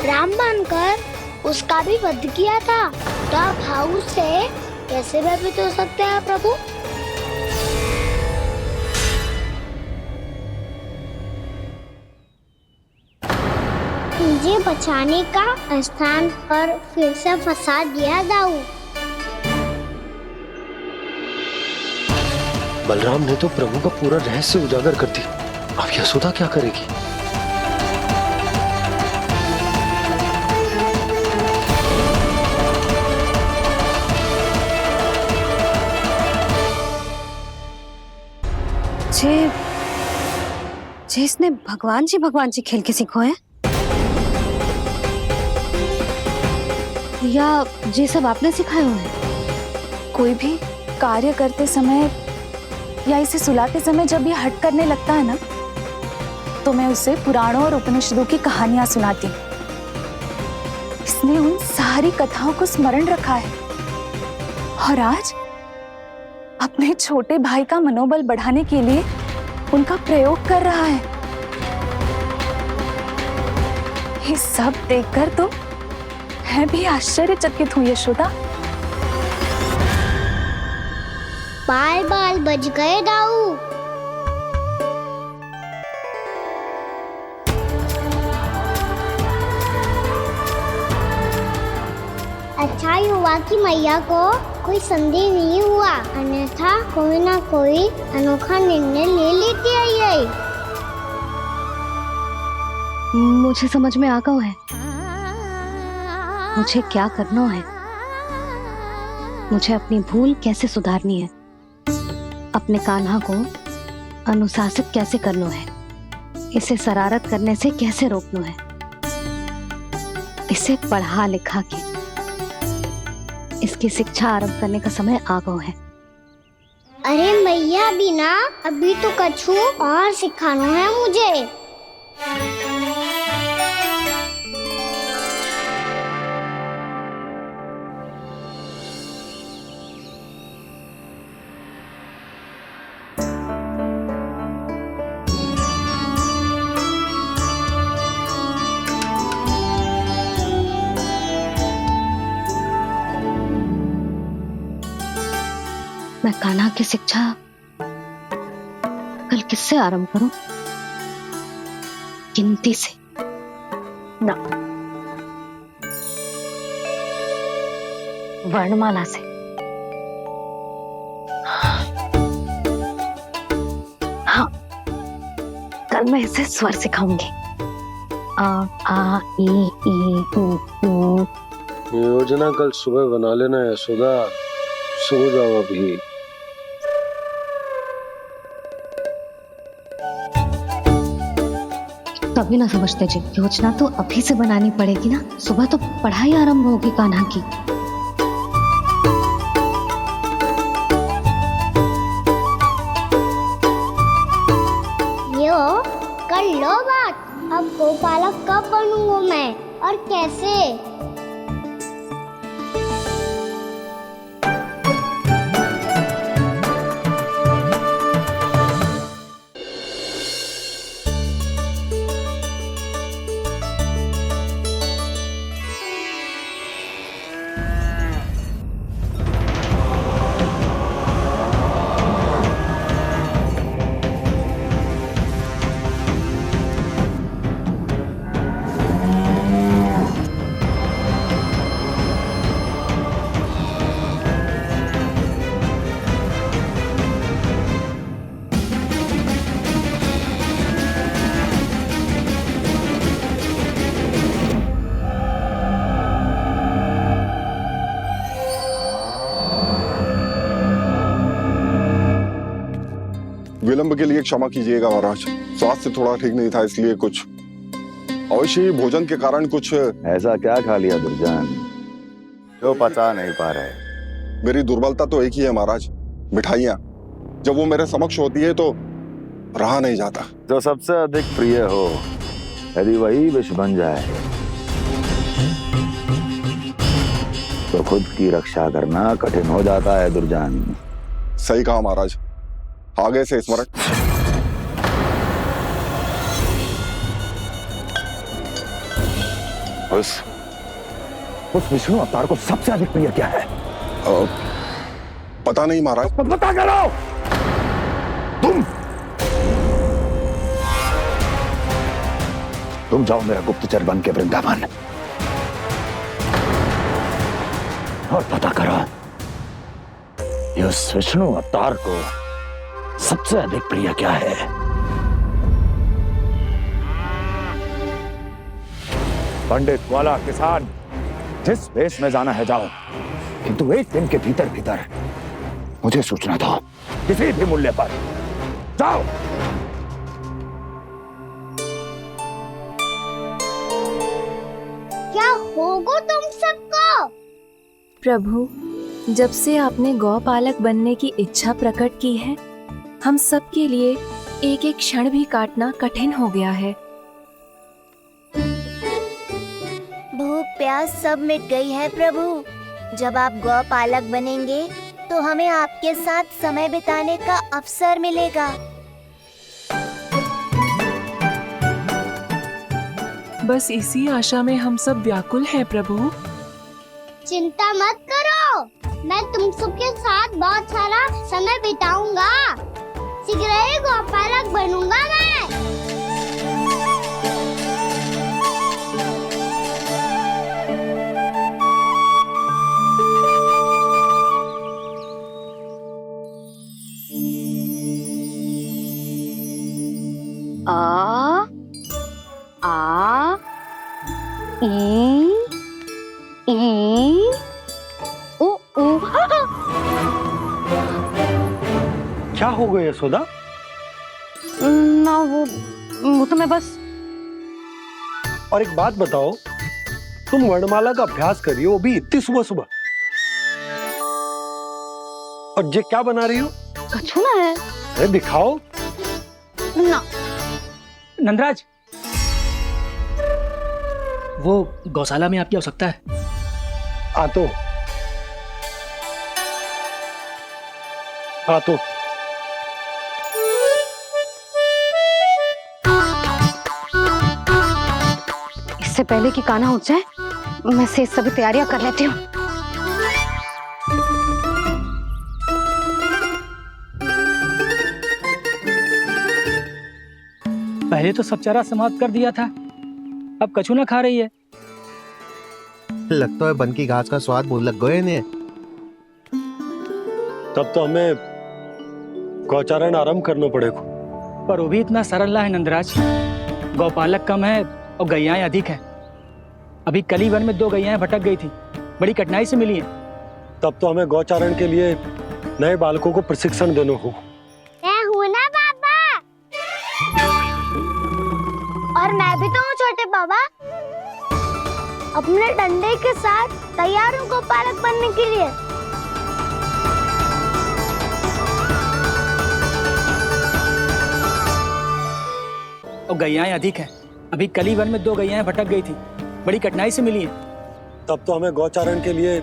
राम बनकर उसका भी वध किया था। तो आप हाउ से कैसे भयभीत हो सकते हैं प्रभु? मुझे बचाने का स्थान पर फिर से फंसा दिया दाऊ। बलराम ने तो प्रभु का पूरा रहस्य उजागर कर दिया। अब यशोदा क्या करेगी? जे इसने भगवान जी खेल के सीखो है, या ये सब आपने सिखाए हुए हैं? कोई भी कार्य करते समय या इसे सुलाते समय जब ये हट करने लगता है ना, तो मैं उसे पुराणों और उपनिषदों की कहानियां सुनाती हूँ। इसने उन सारी कथाओं को स्मरण रखा है और आज अपने छोटे भाई का मनोबल बढ़ाने के लिए उनका प्रयोग कर रहा है। ये सब देखकर तो मैं भी आश्चर्यचकित हूँ यशोदा। बाल बाल बज गए दाऊ। अच्छा ही हुआ कि मैया को कोई संदेह नहीं हुआ, अन्यथा कोई ना कोई अनोखा निर्णय ले लेती है ये। मुझे समझ में आ गया है मुझे क्या करना है। मुझे अपनी भूल कैसे सुधारनी है, अपने कान्हा को अनुशासित कैसे करना है, इसे शरारत करने से कैसे रोकना है, इसे पढ़ा लिखा के इसकी शिक्षा आरंभ करने का समय आ गया है। अरे मैया बिना, अभी तो कछु और सिखाना है मुझे। मैं कान्हा की शिक्षा कल किससे आरंभ करूं? गिनती से ना, वर्णमाला से। हाँ, कल मैं इसे स्वर सिखाऊंगी। आ ई ऊ। योजना कल सुबह बना लेना यशोदा, सो जाओ अभी। तभी ना समझते जी, योजना तो अभी से बनानी पड़ेगी ना। सुबह तो पढ़ाई आरंभ होगी कान्हा की। यो कर लो बात। अब गोपालक कब बनूंगा मैं और कैसे? विलंब के लिए क्षमा कीजिएगा महाराज, स्वास्थ्य थोड़ा ठीक नहीं था इसलिए कुछ अवश्य ही भोजन के कारण कुछ। ऐसा क्या खा लिया दुर्जन जो पचा नहीं पा रहे? मेरी दुर्बलता तो एक ही है महाराज, मिठाइयाँ। जब वो मेरे समक्ष होती है तो रहा नहीं जाता। जो सबसे अधिक प्रिय हो, यदि वही विष बन जाए तो खुद की रक्षा करना कठिन हो जाता है दुर्जन। सही कहा महाराज, आगे से स्मरण। उस विष्णु अवतार को सबसे अधिक प्रिय क्या है? पता नहीं महाराज। पता करो। तुम जाओ मेरा गुप्तचर बन के वृंदावन और पता करो इस विष्णु अवतार को सबसे अधिक प्रिय क्या है। पंडित वाला किसान जिस वेश में जाना है जाओ, किंतु एक दिन के भीतर भीतर मुझे सूचना दो, किसी भी मूल्य पर। जाओ। क्या होगा तुम सबको? प्रभु, जब से आपने गौपालक बनने की इच्छा प्रकट की है, हम सब के लिए एक एक क्षण भी काटना कठिन हो गया है। भूख प्यास सब मिट गई है प्रभु। जब आप गौपालक बनेंगे तो हमें आपके साथ समय बिताने का अवसर मिलेगा। बस इसी आशा में हम सब व्याकुल हैं प्रभु। चिंता मत करो, मैं तुम सबके साथ बहुत सारा समय बिताऊंगा। शीघ्र ही गौपालक बनूंगा मैं। आ आ ई ओ ओ। क्या हो गया यशोदा? ना वो तो मैं बस। और एक बात बताओ, तुम वर्णमाला का अभ्यास कर रही हो, वो भी इतनी सुबह सुबह, और ये क्या बना रही हो? कछुआ है। अरे दिखाओ ना। नंदराज, वो गौशाला में आपकी आवश्यकता है। आ तो इससे पहले कि कान्हा उठ जाए, मैं से सभी तैयारियां कर लेती हूँ। पहले तो सब चारा समाप्त कर दिया था, अब कछू ना खा रही है। लगता है बन की घास का स्वाद भूल लग गए ने। तब तो हमें गौचारण आरंभ करना पड़ेगा। पर वो भी इतना सरल है नंदराज। गौपालक कम है और गैयाएं अधिक है। अभी कली वन में 2 गैयाएं भटक गई थी, बड़ी कठिनाई से मिली है। तब तो हमें गौचारण के लिए नए बालकों को प्रशिक्षण देना हो। मैं हूँ ना बाबा, और मैं भी तो हूँ छोटे बाबा। अपने डंडे के साथ तैयार हूँ गौपालक बनने के लिए। और गैयाएं अधिक है। अभी कली वन में 2 गैयाएं भटक गई थी, बड़ी कठिनाई से मिली है। तब तो हमें गौचारण के लिए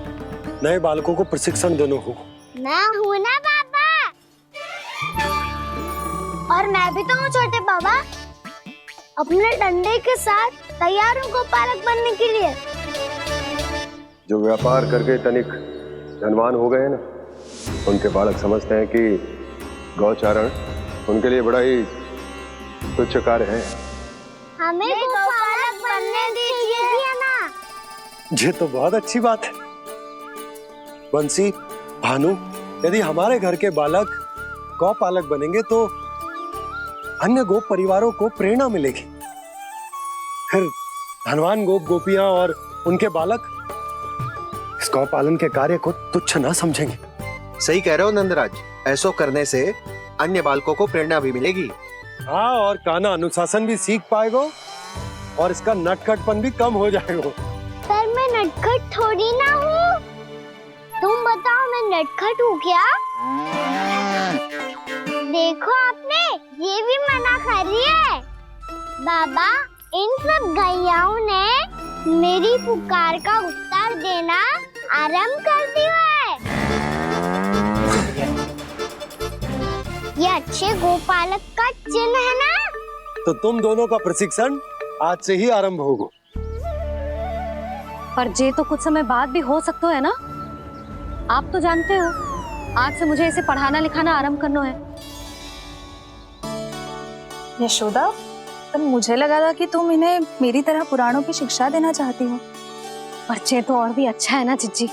नए बालकों को प्रशिक्षण देना हो। मैं हूँ ना बाबा, और मैं भी तो हूँ छोटे बाबा। अपने डंडे के साथ तैयार हूँ गौपालक बनने के लिए। जो व्यापार करके तनिक धनवान हो गए ना, उनके बालक समझते हैं कि गौचारण उनके लिए बड़ा ही तुच्छ कार्य है। हमें गौपालक बनने दीजिए ना। ये तो बहुत अच्छी बात है। बंसी, भानु, यदि हमारे घर के बालक गौपालक बनेंगे तो अन्य गोप परिवारों को प्रेरणा मिलेगी। फिर धनवान गोप गोपियां और उनके बालक इस गौ पालन के कार्य को तुच्छ ना समझेंगे। सही कह रहे हो नंदराज, ऐसा करने से अन्य बालकों को प्रेरणा भी मिलेगी। हाँ, और कान्हा अनुशासन भी सीख पाएगा और इसका नटखटपन भी कम हो जाएगा। पर मैं नटखट थोड़ी ना हूँ। तुम बताओ, मैं नटखट हूँ क्या? देखो आपने ये भी मना कर रही है। बाबा, इन सब गैयाओं ने मेरी पुकार का उत्तर देना आरंभ कर दिया है। ये अच्छे गोपालक का चिन्ह है ना? तो तुम दोनों का प्रशिक्षण आज से ही आरंभ होगा। पर जे तो कुछ समय बाद भी हो सकता है ना। आप तो जानते हो, आज से मुझे इसे पढ़ाना लिखाना आरंभ करना है। यशोदा, तब मुझे लगा था कि तुम इन्हें मेरी तरह पुराणों की शिक्षा देना चाहती हो। पर जे तो और भी अच्छा है ना जिज्जी।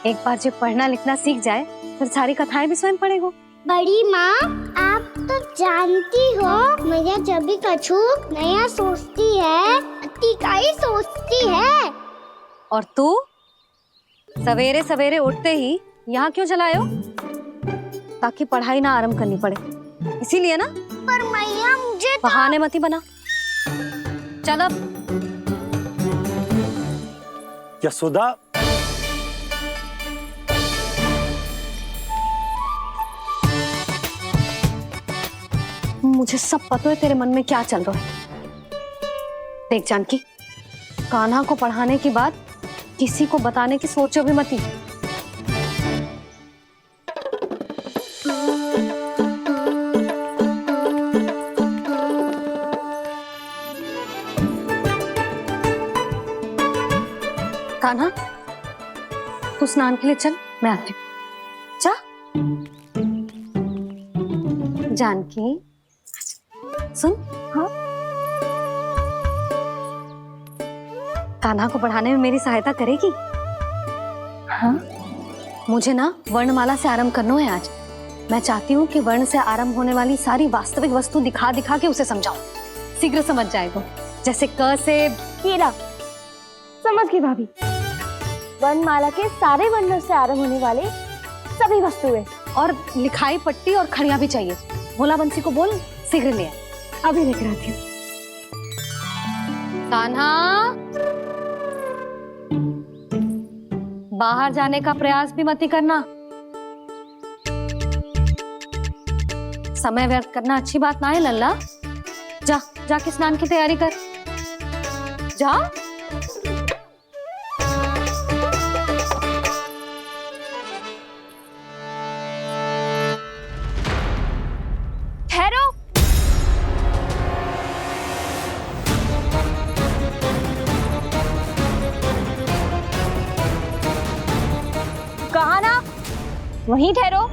एक बार जब पढ़ना लिखना सीख जाए फिर सारी कथाएं भी स्वयं पढ़ेगा। बड़ी माँ, आप तो जानती हो मैया जब भी कछु नया सोचती है, अतिका ही सोचती है। और तू सवेरे सवेरे उठते ही यहाँ क्यों चलाए हो? ताकि पढ़ाई ना आरंभ करनी पड़े, इसीलिए ना। पर मैया मुझे बहाने मत ही बना। चल अब यशोदा, मुझे सब पता है तेरे मन में क्या चल रहा है। देख जानकी, कान्हा को पढ़ाने की बात किसी को बताने की सोचो भी मती। कान्हा, तू स्नान के लिए चल, मैं आती हूँ। जा। जानकी सुन। हाँ, कान्हा को पढ़ाने में मेरी सहायता करेगी? हाँ, मुझे ना वर्णमाला से आरंभ करना है आज। मैं चाहती हूँ कि वर्ण से आरंभ होने वाली सारी वास्तविक वस्तु दिखा दिखा के उसे समझाऊं। शीघ्र समझ जाएगा। जैसे क से कीड़ा। समझ गई भाभी। वर्णमाला के सारे वर्णों से आरंभ होने वाले सभी वस्तुएं, और लिखाई पट्टी और खड़िया भी चाहिए। भोला बंसी को बोल शीघ्र ले आए। अभी लेकर आती हूँ। कान्हा, बाहर जाने का प्रयास भी मत ही करना। समय व्यर्थ करना अच्छी बात ना है लल्ला। जा, जाके स्नान की तैयारी कर। जा। ठहरो। कहा ना, वहीं ठहरो।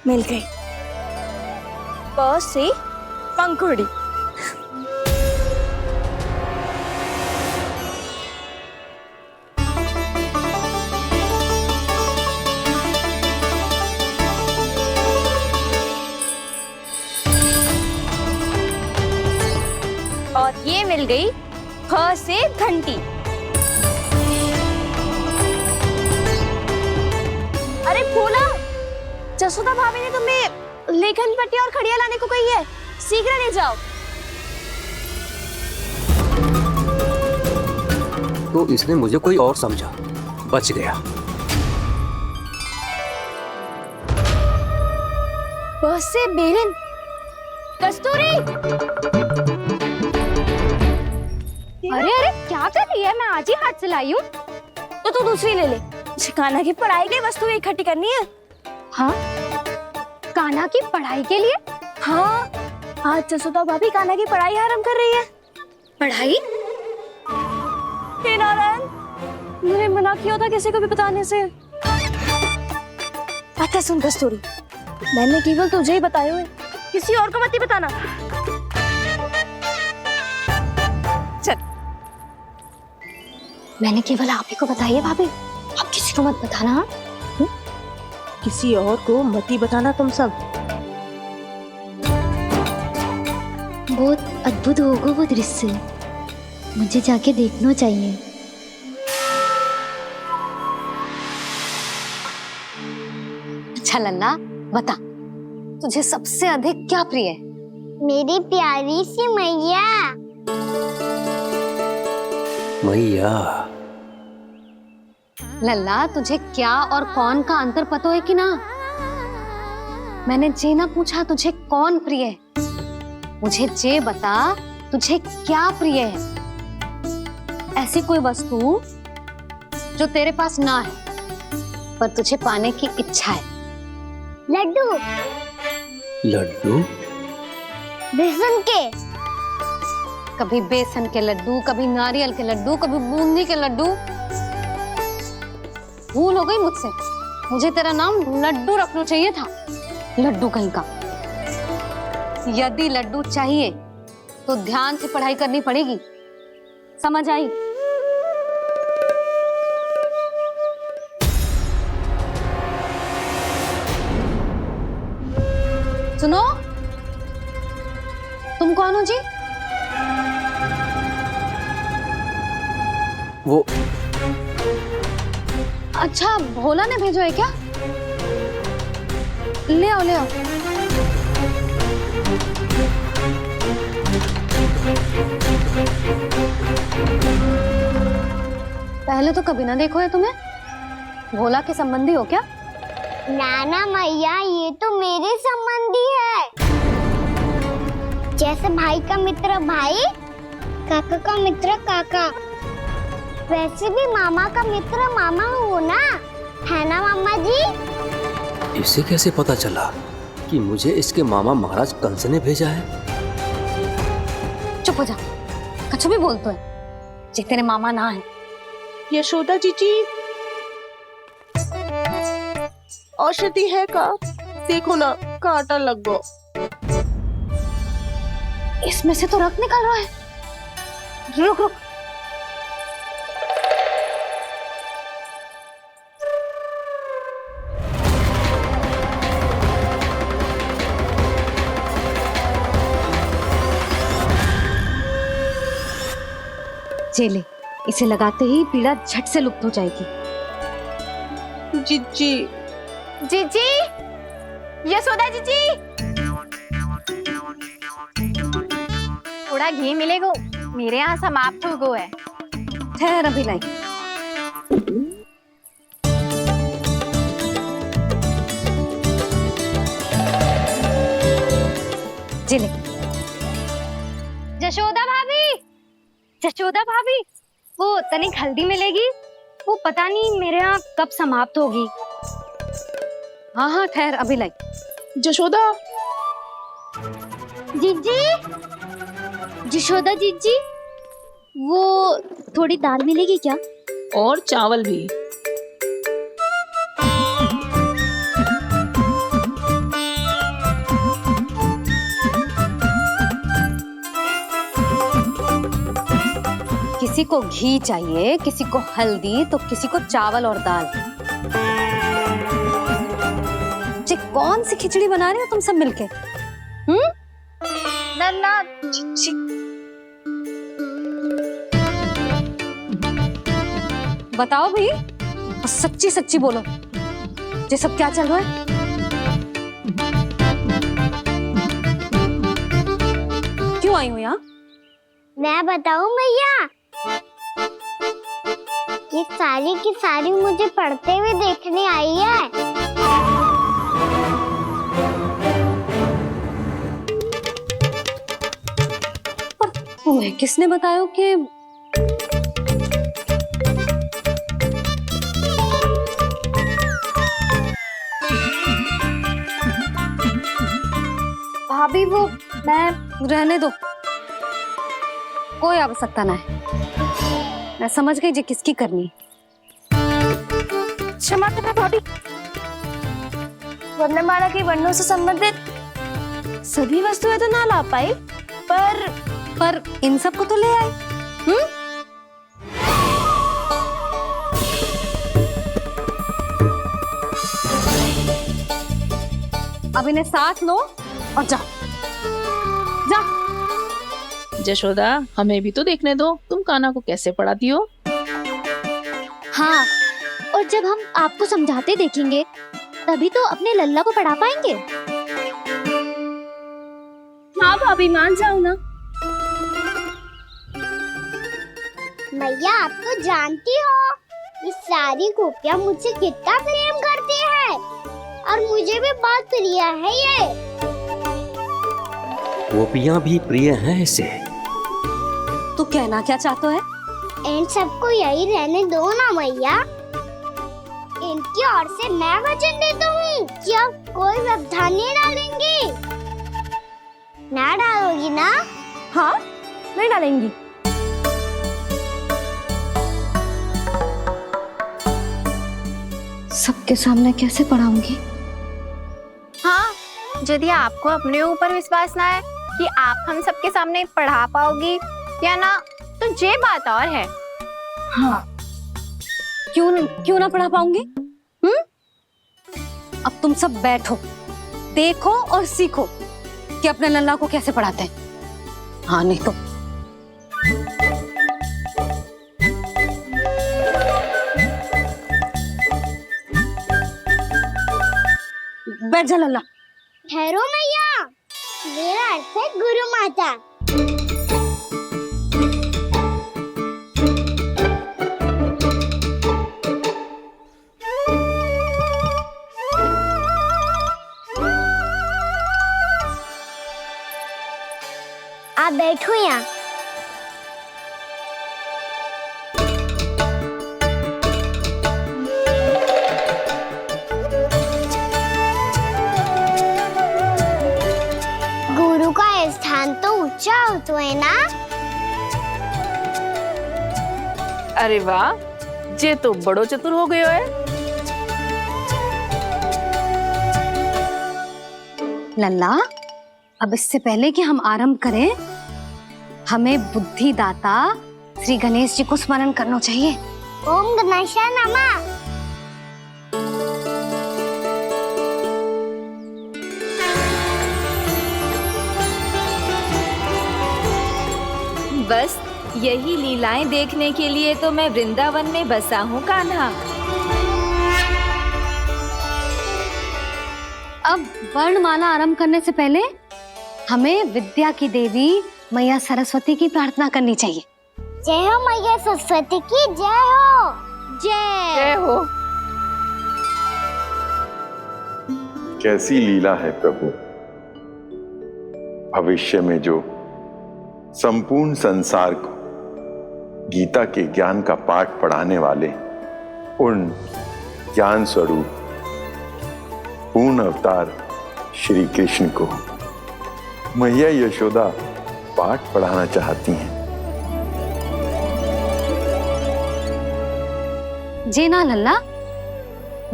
मिल गई। प से पंखुड़ी। और ये मिल गई ख से घंटी। अरे फूला, जसोदा भाभी ने तुम्हें लेखन पट्टी और खड़िया लाने को कही है, शीघ्र ले जाओ। तो इसने मुझे कोई और समझा, बच गया। बस से बेरन। कस्तूरी। अरे अरे क्या कर रही है? मैं आज ही हाथ से लाई हूँ। तो तू दूसरी ले ले। कान्हा की पढ़ाई के लिए वस्तु इकट्ठी करनी है। हाँ, कान्हा की पढ़ाई के लिए? हाँ, आज जसोदा भाभी कान्हा की पढ़ाई आरंभ कर रही है। पढ़ाई? हे नारायण, मैंने मना किया था किसी को भी बताने से। अच्छा सुन कस्तूरी, मैंने केवल तुझे ही बताए हुए, किसी और को मत ही बताना। चल। मैंने केवल आप ही को बताई है भाभी, आप किसी को मत बताना। किसी और को मत ही बताना तुम सब। बहुत अद्भुत होगा वो दृश्य, मुझे जाके देखना चाहिए। अच्छा लल्ला, बता तुझे सबसे अधिक क्या प्रिय है? मेरी प्यारी सी मैया। मैया। लल्ला, तुझे क्या और कौन का अंतर पता है कि ना? मैंने जे ना पूछा तुझे कौन प्रिय है, मुझे जे बता तुझे क्या प्रिय है। ऐसी कोई वस्तु जो तेरे पास ना है पर तुझे पाने की इच्छा है। लड्डू। लड्डू? बेसन के। कभी बेसन के लड्डू, कभी नारियल के लड्डू, कभी बूंदी के लड्डू। भूल हो गई मुझसे, मुझे तेरा नाम लड्डू रखना चाहिए था। लड्डू कहीं का। यदि लड्डू चाहिए तो ध्यान से पढ़ाई करनी पड़ेगी, समझ आई? सुनो, तुम कौन हो जी? वो अच्छा, भोला ने भेजो है क्या? ले आओ ले आओ। पहले तो कभी ना देखो है तुम्हें। भोला के संबंधी हो क्या? नाना मैया, ये तो मेरे संबंधी है। जैसे भाई का मित्र भाई, काका का मित्र काका, वैसे भी मामा का मित्र मामा हो ना, है ना मामा जी? इसे कैसे पता चला कि मुझे इसके मामा महाराज कंस ने भेजा है? चुप हो जा, कछु भी बोलते है जे तेरे मामा ना है। यशोदा जीजी, औषधि है का? देखो ना, कांटा लग गो। इसमें से तो रक्त निकल रहा है। रुक रुक। चले, इसे लगाते ही पीड़ा झट से लुप्त हो जाएगी। जीजी, जीजी, यशोदा जीजी, थोड़ा घी मिलेगा? मेरे यहाँ समाप्त हो गया है। ठहर अभी लाई। जिले। जशोदा भाभी, जशोदा भाभी, वो तनिक हल्दी मिलेगी? वो पता नहीं मेरे यहाँ कब समाप्त होगी। हाँ हाँ ठहर अभी लाई। जशोदा, जीजी, जशोदा जीजी, वो थोड़ी दाल मिलेगी क्या? और चावल भी। किसी को घी चाहिए, किसी को हल्दी, तो किसी को चावल और दाल। जी कौन सी खिचड़ी बना रहे हो तुम सब मिलके? नन्ना, बताओ भाई, और सच्ची सच्ची बोलो, ये सब क्या चल रहा है? क्यों आई हो यहाँ? मैं बताऊं भैया, ये सारी की सारी मुझे पढ़ते हुए देखने आई है। पर तुम्हें किसने बताया कि भाभी? वो मैं रहने दो, कोई आवश्यकता ना है। मैं समझ गई जी किसकी करनी। क्षमा करना भाभी, वर्णमाला के वर्णों से संबंधित सभी वस्तुएं तो ना ला पाई, पर इन सब को तो ले आए। अब इन्हें साथ लो और जाओ। जा। जशोदा, हमें भी तो देखने दो, तुम कान्हा को कैसे पढ़ाती हो। हाँ, और जब हम आपको समझाते देखेंगे तभी तो अपने लल्ला को पढ़ा पाएंगे। हाँ भाभी, मान जाओ ना। मैया, आप तो जानती हो ये सारी गोपियां मुझसे कितना प्रेम करती है, और मुझे भी बहुत प्रिय है ये। गोपियां भी प्रिय हैं इसे। तू कहना क्या चाहता है? इन सबको यही रहने दो ना मैया। इनकी ओर से मैं वचन देता हूँ कि अब कोई व्यवधान नहीं डालेंगी। ना डालोगी ना? हाँ, नहीं डालेंगी। सबके सामने कैसे पढ़ाऊंगी? हाँ, यदि आपको अपने ऊपर विश्वास ना है कि आप हम सबके सामने पढ़ा पाओगी या ना, तो ये बात और है। हाँ, क्यों ना पढ़ा पाऊंगी? अब तुम सब बैठो, देखो और सीखो कि अपने लल्ला को कैसे पढ़ाते हैं। हाँ नहीं तो बैठ जा लल्ला। ठहरो मैया, मेरा अर्थ है गुरु माता। आप बैठो यहाँ। गुरु का स्थान तो ऊंचा होता है ना। अरे वाह, जे तो बड़ो चतुर हो गयो है। लल्ला, अब इससे पहले कि हम आरंभ करें, हमें बुद्धिदाता श्री गणेश जी को स्मरण करना चाहिए। ओम गणेशाय नमः। बस यही लीलाएं देखने के लिए तो मैं वृंदावन में बसा हूँ कान्हा। अब वर्णमाला आरंभ करने से पहले हमें विद्या की देवी मैया सरस्वती की प्रार्थना करनी चाहिए। जय हो मैया सरस्वती की जय हो। जय हो। कैसी लीला है प्रभु, भविष्य में जो संपूर्ण संसार को गीता के ज्ञान का पाठ पढ़ाने वाले उन ज्ञान स्वरूप पूर्ण अवतार श्री कृष्ण को मैया यशोदा पाठ पढ़ाना चाहती हैं। जी ना लल्ला,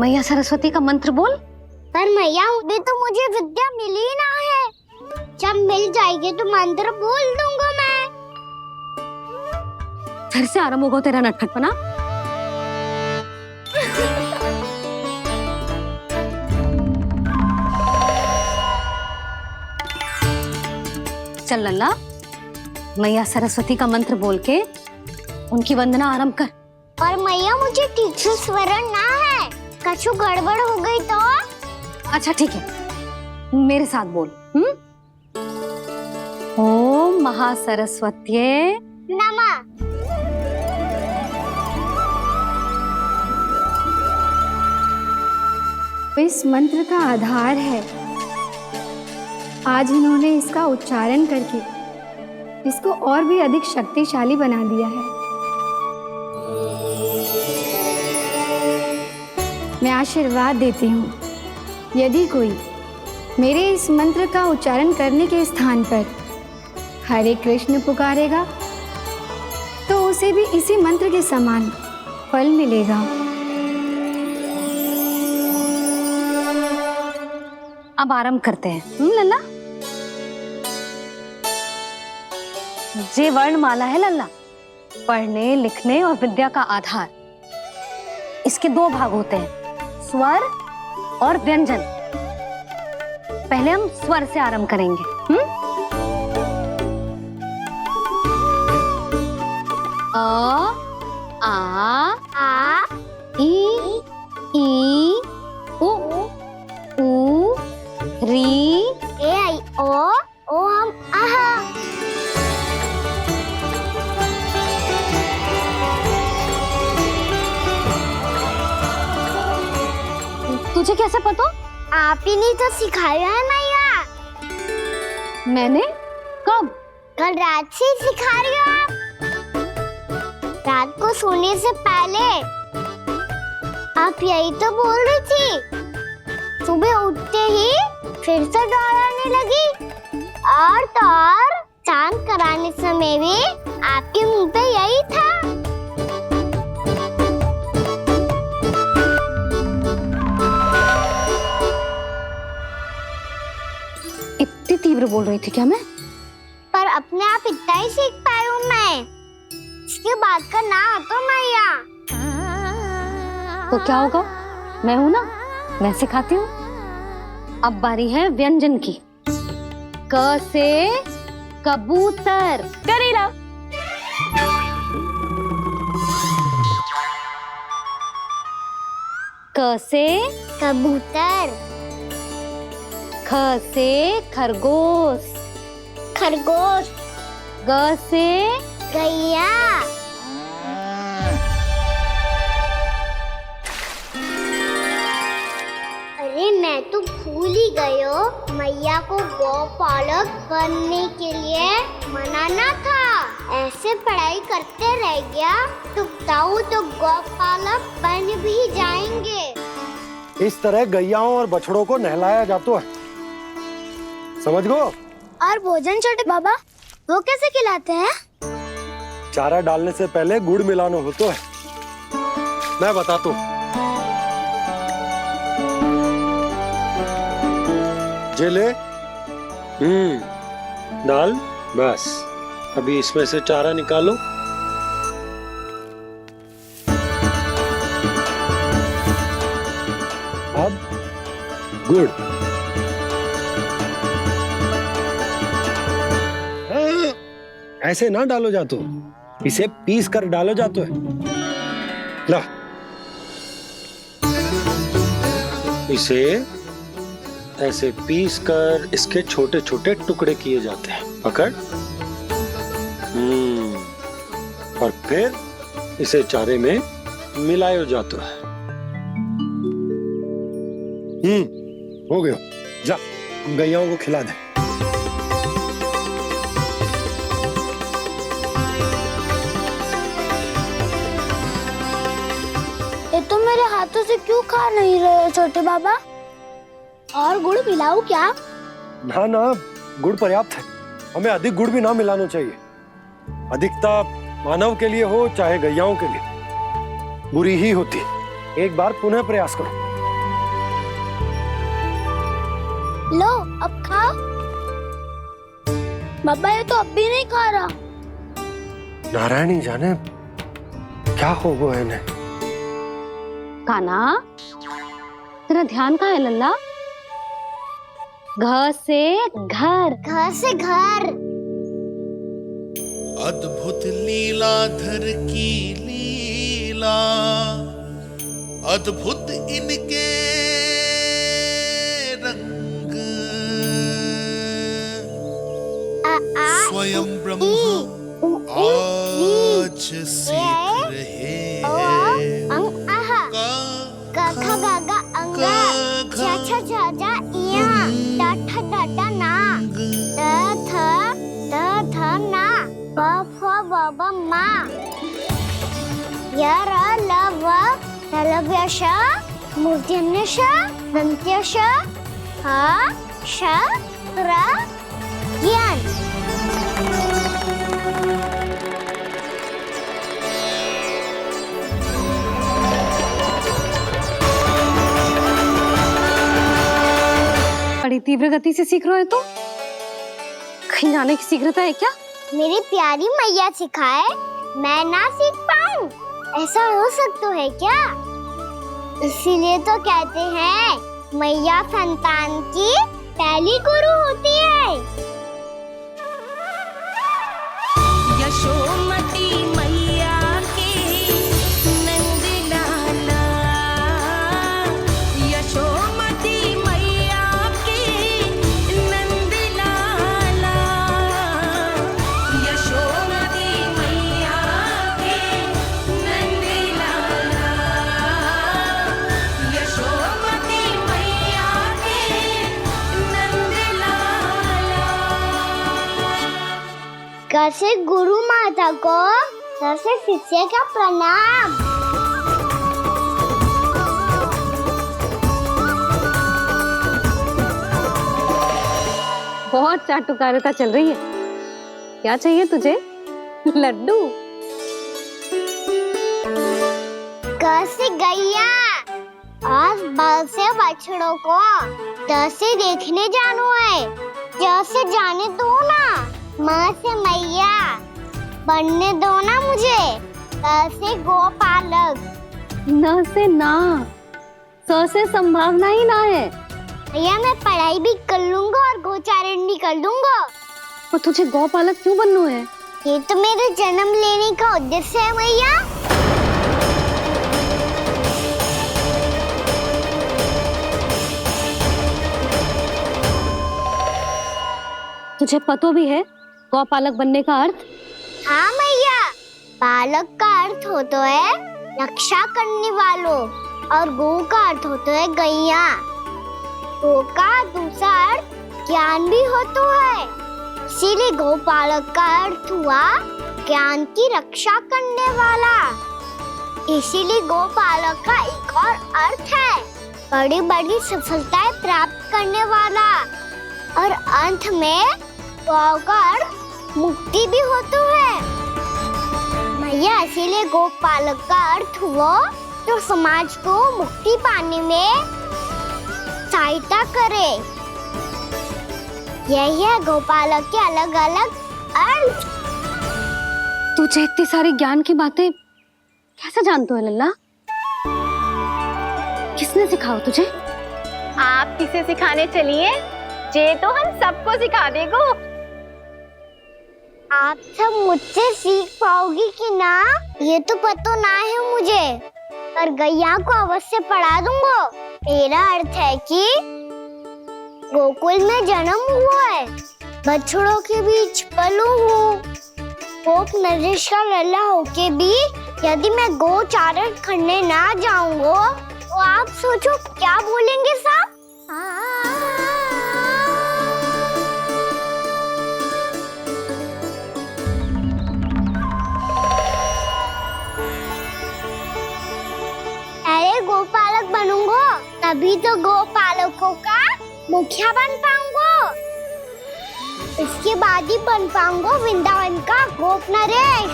मैया सरस्वती का मंत्र बोल। पर मैया अभी तो मुझे विद्या मिली ना है। जब मिल जाएगी तो मंत्र बोल दूंगा मैं। फिर से आरंभ होगा तेरा नटखटपना। चल लल्ला, मैया सरस्वती का मंत्र बोल के उनकी वंदना आरंभ कर। पर मैया मुझे ठीक से स्मरण ना है, कछु गड़बड़ हो गई तो? अच्छा ठीक है, मेरे साथ बोल। ओम महासरस्वत्यै नमः। इस मंत्र का आधार है। आज इन्होंने इसका उच्चारण करके इसको और भी अधिक शक्तिशाली बना दिया है। मैं आशीर्वाद देती हूँ, यदि कोई मेरे इस मंत्र का उच्चारण करने के स्थान पर हरे कृष्ण पुकारेगा तो उसे भी इसी मंत्र के समान फल मिलेगा। अब आरंभ करते हैं। लल्ला, जे वर्णमाला है लल्ला, पढ़ने लिखने और विद्या का आधार। इसके दो भाग होते हैं, स्वर और व्यंजन। पहले हम स्वर से आरंभ करेंगे। अ, आ, ई, उ, री, ए आई ओ हम आहा। तुझे कैसे पता? आप ही ने तो सिखाया है मैया। मैंने? कब? कल रात से सिखा रही हो आप। रात को सोने से पहले आप यही तो बोल रही थी। सुबह उठते ही फिर से दोहराने लगी, और तो और चांद कराने समय भी आपके मुंह पे यही था। इतनी तीव्र बोल रही थी क्या मैं? पर अपने आप इतना ही सीख पाई हूँ मैं। इसके बाद का ना तो मैया। तो क्या होगा? मैं हूं ना, मैं सिखाती हूँ। अब बारी है व्यंजन की। क से कबूतर। करेला। क से कबूतर। ख से खरगोश। खरगोश। ग से गैया। अरे मैं तो भूल ही गई हूँ, मैया को गौपालक बनने के लिए मनाना था। ऐसे पढ़ाई करते रह गया तो ताऊ तो गौपालक बन भी जाएंगे। इस तरह गैयाओं और बछड़ों को नहलाया जाता है, समझ गो। और भोजन छोटे बाबा वो कैसे खिलाते हैं? चारा डालने से पहले गुड़ मिलाना होता है, मैं बताता हूँ। जे ले डाल, बस अभी इसमें से चारा निकालो। अब गुड़। ऐसे ना डालो जातो, इसे पीस कर डालो जातो है। ला, इसे ऐसे पीस कर इसके छोटे छोटे टुकड़े किए जाते हैं। पकड़। और फिर इसे चारे में मिलाया जाता है। हो गया, जा गैयाओं को खिला दे। ये तो मेरे हाथों से क्यों खा नहीं रहे छोटे बाबा? और गुड़ मिलाऊं क्या? ना ना, गुड़ पर्याप्त है, हमें अधिक गुड़ भी ना मिलाना चाहिए। अधिकता मानव के लिए हो चाहे गैयाओं के लिए बुरी ही होती। एक बार पुनः प्रयास करो। लो अब खाओ। बाबा ये तो अब भी नहीं खा रहा। नारायणी जाने क्या हो गया इन्हें। काना, तेरा ध्यान कहाँ है लल्ला? घ से घर। घर से घर। अद्भुत लीलाधर की लीला, अद्भुत इनके रंग, स्वयं ब्रह्म आज सीख रहे हैं। मूर्धन्यश दन्त्यश ह श त्र ज्ञान। बड़ी तीव्र गति से सीख रहे हो तो कहीं जाने की शीघ्रता है क्या? मेरी प्यारी मैया सिखाए, मैं ना सीख पाऊं, ऐसा हो सकता है क्या? इसीलिए तो कहते हैं मैया संतान की पहली गुरु होती है। यशोमती मैया की नंद लाला, यशोमती मैया की नंद लाला, यशोमती मैया की नंद लाला, यशोमती मैया की नंद लाला। कैसे गुरु माता को सबसे शिष्य का प्रणाम। बहुत चाटुकारिता चल रही है। क्या चाहिए तुझे? लड्डू। कैसे गैया और बल से बछड़ों को कैसे देखने जानो है, जैसे जाने दो ना। माँ से मैया बनने दो ना मुझे। कैसे गोपालक। न से ना, स से संभावना ही ना है। भैया मैं पढ़ाई भी कर लूंगा और गोचारण भी कर दूंगा। और तुझे गौपालक क्यों बनना है? ये तो मेरे जन्म लेने का उद्देश्य है भैया। तुझे पता भी है गौपालक बनने का अर्थ? हाँ भैया, पालक का अर्थ होता है रक्षा करने वालों और गौ का अर्थ होता है गैया। गौ का दूसरा अर्थ ज्ञान भी होता है, इसीलिए गौपालक का अर्थ हुआ ज्ञान की रक्षा करने वाला। इसीलिए गौपालक का एक और अर्थ है बड़ी बड़ी सफलताएं प्राप्त करने वाला। और अंत में गौ का अर्थ मुक्ति भी होता है भैया। इसीलिए गौपालक का अर्थ हुआ जो समाज को मुक्ति पाने में सहायता करे। यही है गौपालक के अलग अलग अर्थ। तुझे इतनी सारी ज्ञान की बातें कैसे जानते हो लल्ला? किसने सिखाओ तुझे? आप किसे सिखाने चलिए, जे तो हम सबको सिखा देगो। आप सब मुझसे सीख पाओगी कि ना ये तो पता ना है मुझे, पर गैया को अवश्य पढ़ा दूंगा। मेरा अर्थ है कि गोकुल में जन्म हुआ है, बछड़ों के बीच पलू हूँ। गोप नरेश का लल्ला होके भी यदि मैं गोचारण करने ना जाऊंगा तो आप सोचो क्या बोलेंगे साहब? अरे गोपालक बनूंगा तभी तो गोपालकों का मुखिया बन पाऊंगा। इसके बाद ही बन पाऊंगा वृंदावन का गोप नरेश।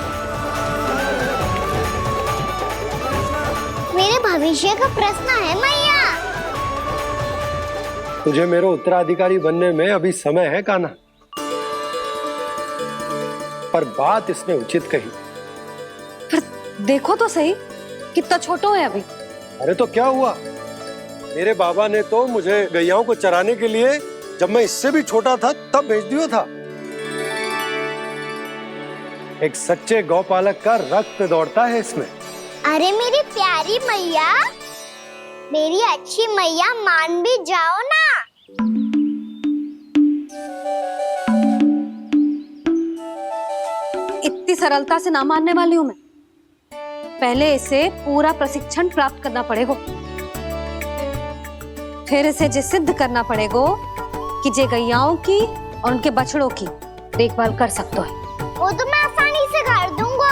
मेरे भविष्य का प्रश्न है मैया। तुझे मेरा उत्तराधिकारी बनने में अभी समय है कान्हा, पर बात इसने उचित कही। पर देखो तो सही कितना छोटा है अभी। अरे तो क्या हुआ, मेरे बाबा ने तो मुझे गैयाओं को चराने के लिए जब मैं इससे भी छोटा था तब भेज दिया था। एक सच्चे गौपालक का रक्त दौड़ता है इसमें। अरे मेरी प्यारी मैया, मेरी अच्छी मैया, मान भी जाओ ना। इतनी सरलता से ना मानने वाली हूं मैं। पहले इसे पूरा प्रशिक्षण प्राप्त करना पड़ेगा, फिर इसे ये सिद्ध करना पड़ेगा कि जे गैयाओं की और उनके बछड़ों की देखभाल कर सकते हैं। वो तो मैं आसानी से कर दूंगा।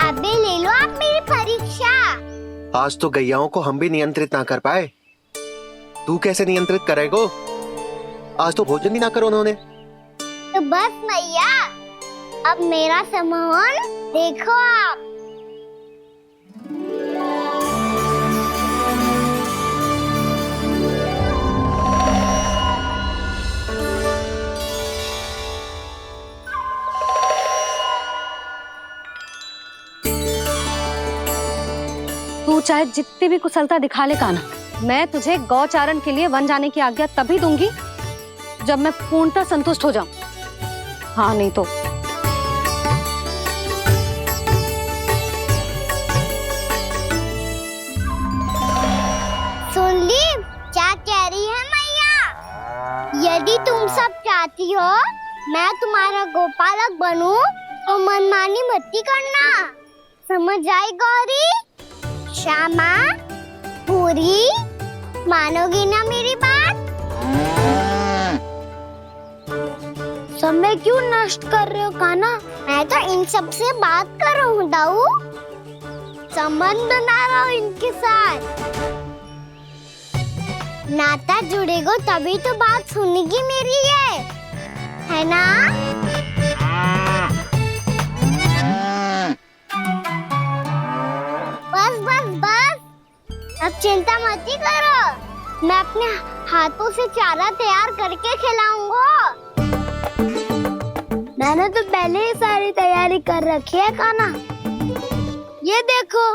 अबे ले लो आप मेरी परीक्षा। आज तो गैयाओं को हम भी नियंत्रित ना कर पाए, तू कैसे नियंत्रित करेगो? आज तो भोजन भी ना करो उन्होंने। तो बस मैया, अब मेरा सम्मान देखो आप। तू चाहे जितनी भी कुशलता दिखा ले कान्हा, मैं तुझे गौचारण के लिए वन जाने की आज्ञा तभी दूंगी जब मैं पूर्णतः संतुष्ट हो जाऊं। हाँ नहीं तो सुन ली क्या कह रही है मैया? यदि तुम सब चाहती हो मैं तुम्हारा गोपालक बनूं तो मनमानी मत करना, समझ आई गौरी? श्यामा, पूरी, मानोगी ना मेरी बात? समय क्यों नष्ट कर रहे हो कान्हा? मैं तो इन सब से बात कर रहा हूँ दाऊ, संबंध बना रहा हूँ इनके साथ। नाता जुड़ेगा तभी तो बात सुनेगी मेरी, है ना? बस बस बस, अब चिंता मत ही करो, मैं अपने हाथों से चारा तैयार करके खिलाऊंगा। मैंने तो पहले ही सारी तैयारी कर रखी है कान्हा। ये देखो